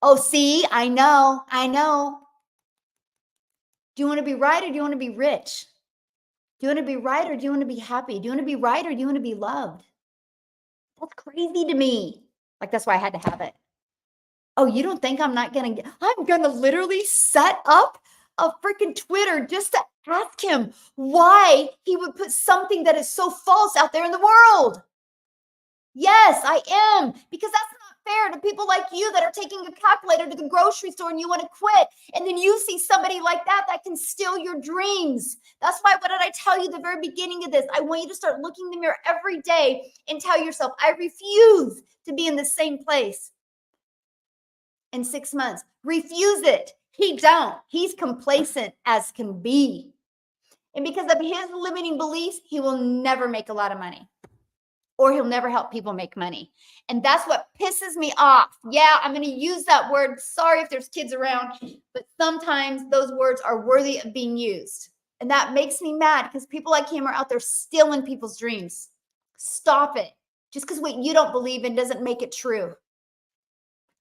Oh, see, I know. Do you want to be right or do you want to be rich? Do you want to be right or do you want to be happy? Do you want to be right or do you want to be loved? That's crazy to me. Like, that's why I had to have it. Oh, you don't think I'm going to literally set up a freaking Twitter just to ask him why he would put something that is so false out there in the world. Yes, I am, because that's not fair to people like you that are taking a calculator to the grocery store and you want to quit. And then you see somebody like that can steal your dreams. That's why, what did I tell you at the very beginning of this? I want you to start looking in the mirror every day and tell yourself, I refuse to be in the same place in 6 months. Refuse it. He don't. He's complacent as can be. And because of his limiting beliefs, he will never make a lot of money. Or he'll never help people make money. And that's what pisses me off. Yeah, I'm going to use that word. Sorry if there's kids around, but sometimes those words are worthy of being used. And that makes me mad because people like him are out there stealing people's dreams. Stop it. Just because what you don't believe in doesn't make it true.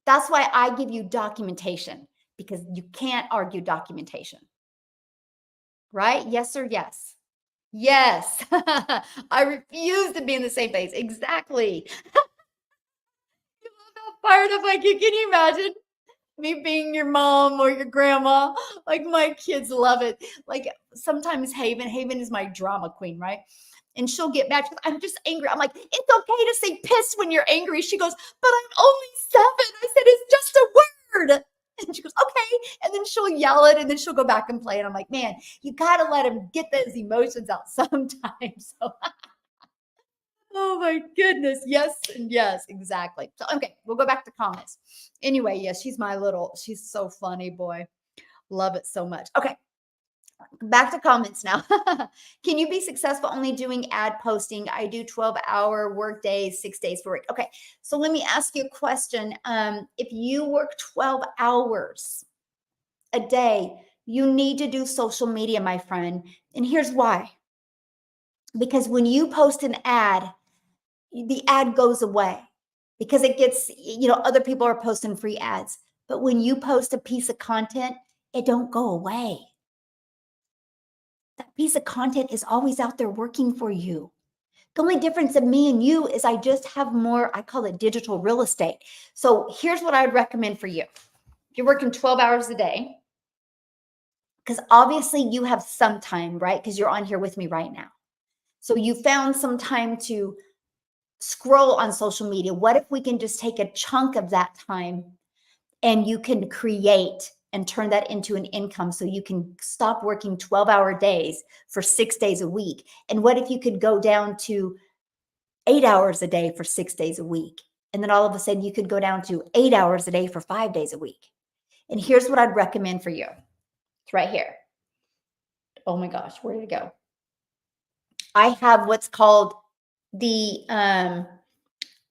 That's why I give you documentation, because you can't argue documentation. Right? Yes or yes? Yes. I refuse to be in the same place. Exactly. You love how fired up I get. Can you imagine me being your mom or your grandma? Like, my kids love it. Like, sometimes Haven is my drama queen, right? And she'll get mad. She goes, I'm just angry. I'm like, it's okay to say pissed when you're angry. She goes, but I'm only 7. I said, it's just a word. And she goes, okay. And then she'll yell it and then she'll go back and play. And I'm like, man, you got to let him get those emotions out sometimes. So, oh my goodness. Yes. And yes, exactly. So, okay, we'll go back to comments. Anyway, yes, she's so funny, boy. Love it so much. Okay. Back to comments now. Can you be successful only doing ad posting? I do 12-hour work days, 6 days per week. Okay. So let me ask you a question. If you work 12 hours a day, You need to do social media, my friend. And here's why. Because when you post an ad, the ad goes away because it gets, other people are posting free ads. But when you post a piece of content, it don't go away. That piece of content is always out there working for you. The only difference of me and you is I just have more, I call it digital real estate. So here's what I would recommend for you. If you're working 12 hours a day, because obviously you have some time, right? Because you're on here with me right now. So you found some time to scroll on social media. What if we can just take a chunk of that time and you can create and turn that into an income so you can stop working 12-hour days for 6 days a week? And what if you could go down to 8 hours a day for 6 days a week? And then all of a sudden you could go down to 8 hours a day for 5 days a week. And here's what I'd recommend for you. It's right here. Oh my gosh, where did it go? I have what's called the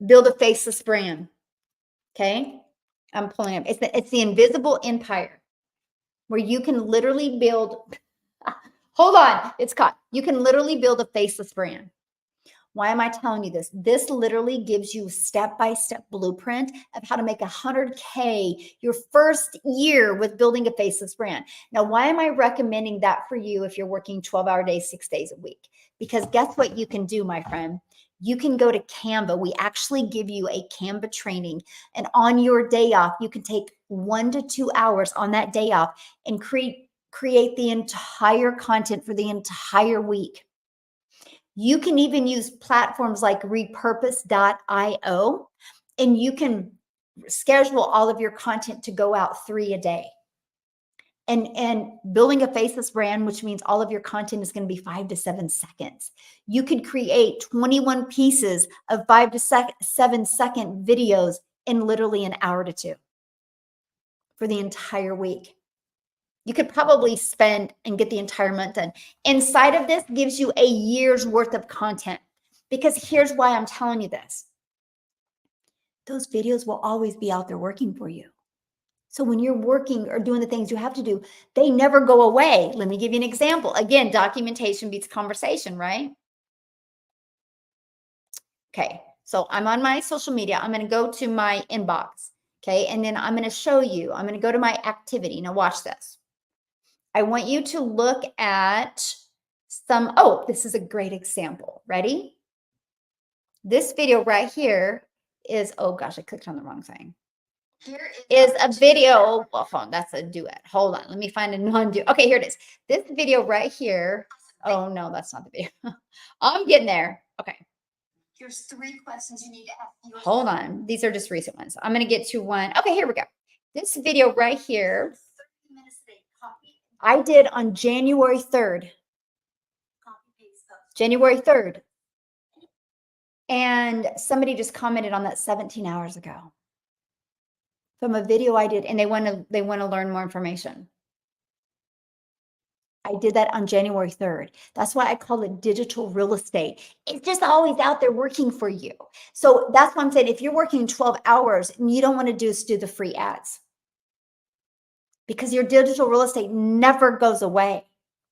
Build a Faceless Brand. Okay. I'm pulling up. It's the Invisible Empire, where you can literally build. Hold on. It's caught. You can literally build a faceless brand. Why am I telling you this? This literally gives you a step-by-step blueprint of how to make 100K your first year with building a faceless brand. Now, why am I recommending that for you if you're working 12-hour days, 6 days a week? Because guess what you can do, my friend? You can go to Canva. We actually give you a Canva training. And on your day off, you can take 1 to 2 hours on that day off and create the entire content for the entire week. You can even use platforms like repurpose.io, and you can schedule all of your content to go out 3 a day. And building a faceless brand, which means all of your content is going to be 5 to 7 seconds. You could create 21 pieces of 5 to 7 second videos in literally an hour to 2 for the entire week. You could probably spend and get the entire month done. Inside of this gives you a year's worth of content, because here's why I'm telling you this. Those videos will always be out there working for you. So when you're working or doing the things you have to do, they never go away. Let me give you an example. Again, documentation beats conversation, right? Okay, so I'm on my social media. I'm going to go to my inbox, okay? And then I'm going to show you. I'm going to go to my activity. Now watch this. I want you to look at this is a great example. Ready? This video right here is, oh gosh, I clicked on the wrong thing. Here is a video. Well, phone, that's a duet. Hold on. Let me find a non-duet. Okay, here it is. This video right here. Oh no, that's not the video. I'm getting there. Okay. Here's 3 questions you need to ask yourself. Hold on. These are just recent ones. I'm going to get to one. Okay, here we go. This video right here, I did on January 3rd. January 3rd. And somebody just commented on that 17 hours ago from a video I did, and they want to learn more information. I did that on January 3rd. That's why I call it digital real estate. It's just always out there working for you. So that's why I'm saying, if you're working 12 hours and you don't want to do the free ads, because your digital real estate never goes away,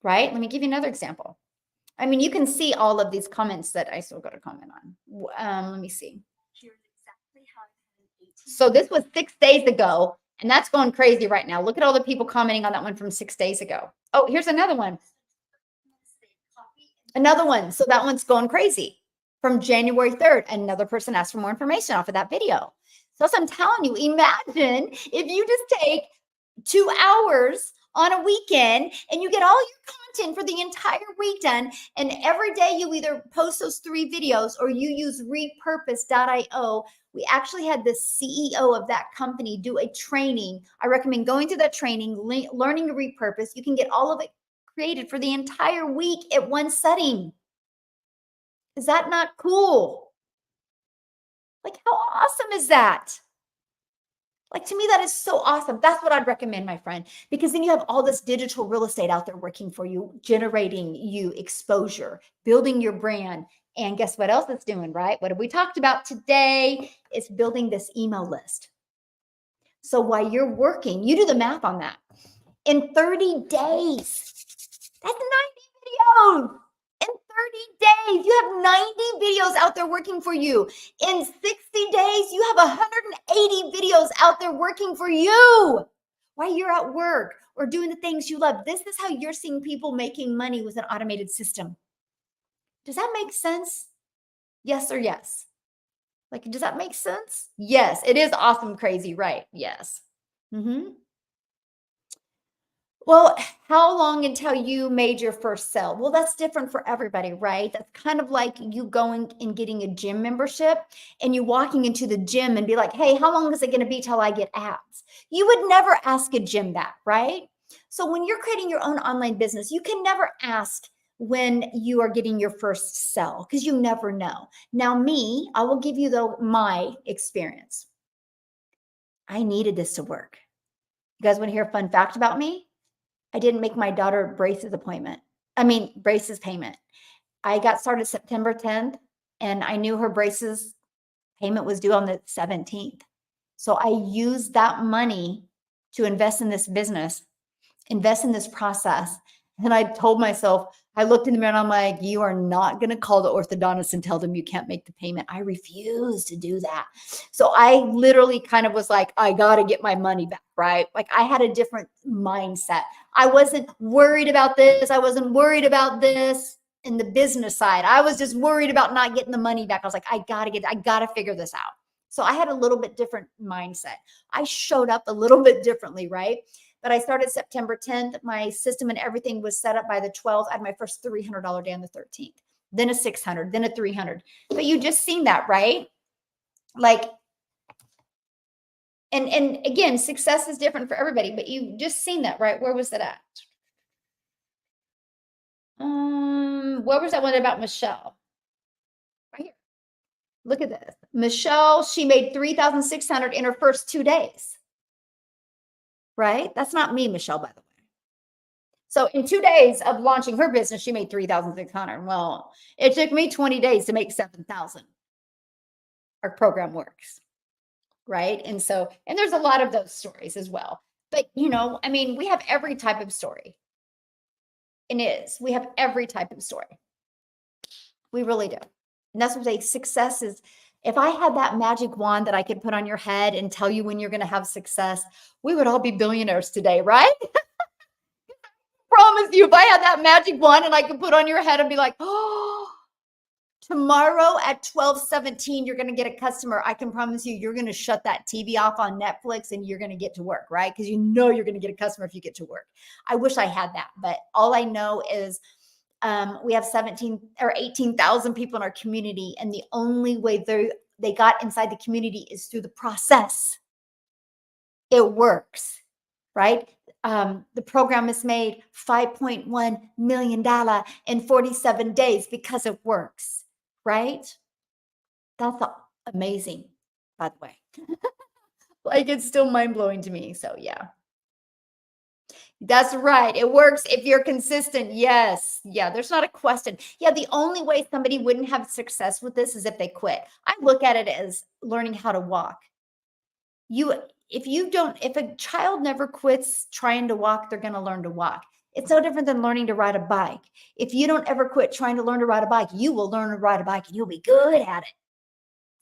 right? Let me give you another example. I mean, you can see all of these comments that I still got to comment on. Let me see. So this was 6 days ago, and that's going crazy right now. Look at all the people commenting on that one from 6 days ago. Oh, here's another one. Another one. So that one's going crazy from January 3rd. Another person asked for more information off of that video. So I'm telling you, imagine if you just take 2 hours on a weekend and you get all your content for the entire week done, and every day you either post those 3 videos or you use repurpose.io. We actually had the CEO of that company do a training. I recommend going to that training, learning to repurpose. You can get all of it created for the entire week at one setting. Is that not cool? Like, how awesome is that? Like, to me, that is so awesome. That's what I'd recommend, my friend, because then you have all this digital real estate out there working for you, generating you exposure, building your brand. And guess what else it's doing, right? What have we talked about today? It's building this email list. So while you're working, you do the math on that. in 30 days. That's 90 videos. In 30 days, you have 90 videos out there working for you. In 60 days, you have 180 videos out there working for you while you're at work or doing the things you love. This is how you're seeing people making money with an automated system. Does that make sense? Yes or yes? Like, does that make sense? Yes, it is awesome, crazy, right? Yes. Mm-hmm. Well, how long until you made your first sale? Well, that's different for everybody, right? That's kind of like you going and getting a gym membership and you walking into the gym and be like, hey, how long is it going to be till I get abs? You would never ask a gym that, right? So when you're creating your own online business, you can never ask when you are getting your first sale because you never know. Now, me, I will give you my experience. I needed this to work. You guys want to hear a fun fact about me? I didn't make my daughter braces payment. I got started September 10th and I knew her braces payment was due on the 17th. So I used that money to invest in this business, invest in this process. And I told myself, I looked in the mirror and I'm like, you are not going to call the orthodontist and tell them you can't make the payment. I refuse to do that. So I literally kind of was like, I got to get my money back, right? Like I had a different mindset. I wasn't worried about this. I wasn't worried about this in the business side. I was just worried about not getting the money back. I was like, I got to figure this out. So I had a little bit different mindset. I showed up a little bit differently, right? But I started September 10th. My system and everything was set up by the 12th. I had my first $300 day on the 13th, then a 600, then a 300. But you just seen that, right? Like, and again, success is different for everybody, but you just seen that, right? Where was that at? Where was that one about Michelle? Right here. Look at this. Michelle, she made 3,600 in her first 2 days. Right? That's not me, Michelle, by the way. So in 2 days of launching her business, she made 3,600. Well, it took me 20 days to make 7,000. Our program works. Right? And there's a lot of those stories as well. But, we have every type of story. We have every type of story. We really do. And that's what success is. If I had that magic wand that I could put on your head and tell you when you're going to have success, we would all be billionaires today, right? Promise you, if I had that magic wand and I could put on your head and be like, oh, tomorrow at 12:17, you're going to get a customer. I can promise you're going to shut that TV off on Netflix and you're going to get to work, right? Because you're going to get a customer if you get to work. I wish I had that, but all I know is we have 17 or 18,000 people in our community, and the only way they got inside the community is through the process. It works, right? The program has made $5.1 million in 47 days because it works, right? That's amazing, by the way. Like, it's still mind-blowing to me. So yeah. That's right. It works if you're consistent. Yes. Yeah. There's not a question. Yeah. The only way somebody wouldn't have success with this is if they quit. I look at it as learning how to walk. If a child never quits trying to walk, they're going to learn to walk. It's no different than learning to ride a bike. If you don't ever quit trying to learn to ride a bike, you will learn to ride a bike and you'll be good at it.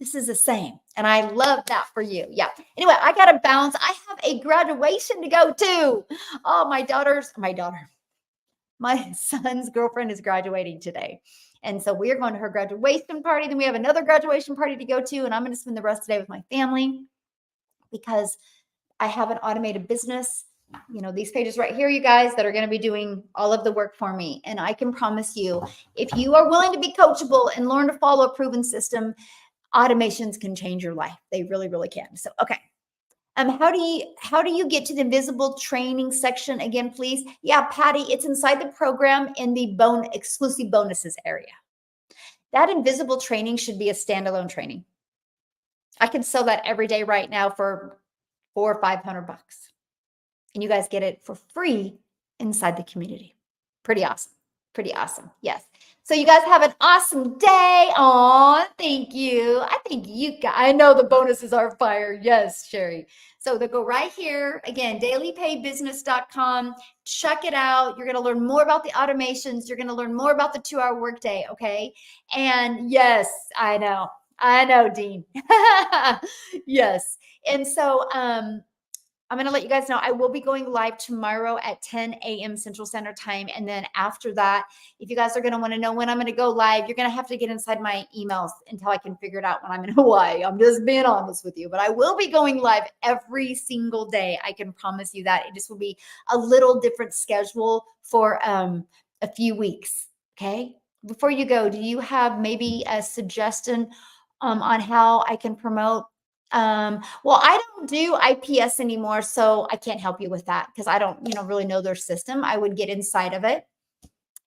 This is the same. And I love that for you. Yeah. Anyway, I got to bounce. I have a graduation to go to. Oh, my son's girlfriend is graduating today. And so we are going to her graduation party. Then we have another graduation party to go to. And I'm going to spend the rest of the day with my family because I have an automated business. These pages right here, you guys, that are going to be doing all of the work for me. And I can promise you, if you are willing to be coachable and learn to follow a proven system, automations can change your life. They really, really can. So, okay. How do you get to the invisible training section again, please? Yeah, Patty, it's inside the program in the exclusive bonuses area. That invisible training should be a standalone training. I can sell that every day right now for $400 or $500. And you guys get it for free inside the community. Pretty awesome. Pretty awesome. Yes. So you guys have an awesome day. Aw, thank you. I think you guys, I know the bonuses are fire. Yes, Sherry. So they go right here. Again, dailypaybusiness.com. Check it out. You're going to learn more about the automations. You're going to learn more about the 2-hour workday. Okay. And yes, I know. I know, Dean. Yes. And so, I'm going to let you guys know I will be going live tomorrow at 10 a.m. Central Standard Time. And then after that, if you guys are going to want to know when I'm going to go live, you're going to have to get inside my emails until I can figure it out when I'm in Hawaii. I'm just being honest with you, but I will be going live every single day. I can promise you that. It just will be a little different schedule for a few weeks. Okay. Before you go, do you have maybe a suggestion on how I can promote? Well, I don't do IPS anymore, so I can't help you with that because I don't, really know their system. I would get inside of it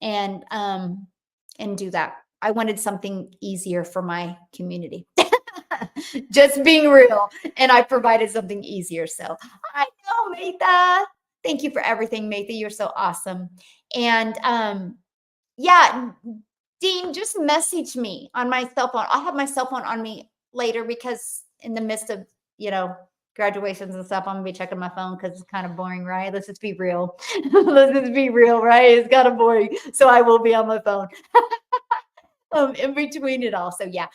and do that. I wanted something easier for my community. Just being real, and I provided something easier. So I know, Maytha. Thank you for everything, Maytha. You're so awesome. And yeah, Dean, just message me on my cell phone. I'll have my cell phone on me later because in the midst of, graduations and stuff, I'm gonna be checking my phone because it's kind of boring, right? Let's just be real. Let's just be real, right? It's kind of boring. So I will be on my phone in between it all. So yeah.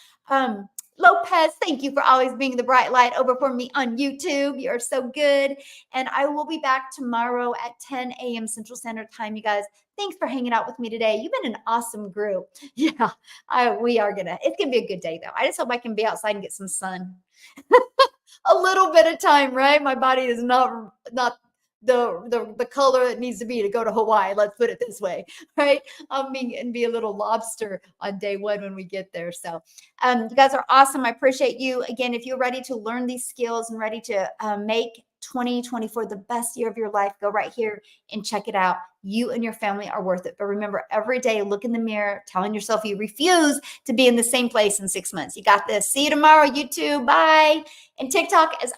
Lopez, thank you for always being the bright light over for me on YouTube. You're so good. And I will be back tomorrow at 10 a.m. Central Standard Time, you guys. Thanks for hanging out with me today. You've been an awesome group. Yeah, it's gonna be a good day though. I just hope I can be outside and get some sun. A little bit of time, right? My body is not the color it needs to be to go to Hawaii. Let's put it this way, right? And be a little lobster on day one when we get there. So, you guys are awesome. I appreciate you. Again, if you're ready to learn these skills and ready to make 2024 the best year of your life, go right here and check it out. You and your family are worth it. But remember, every day, look in the mirror, telling yourself you refuse to be in the same place in 6 months. You got this. See you tomorrow, YouTube. Bye. And TikTok is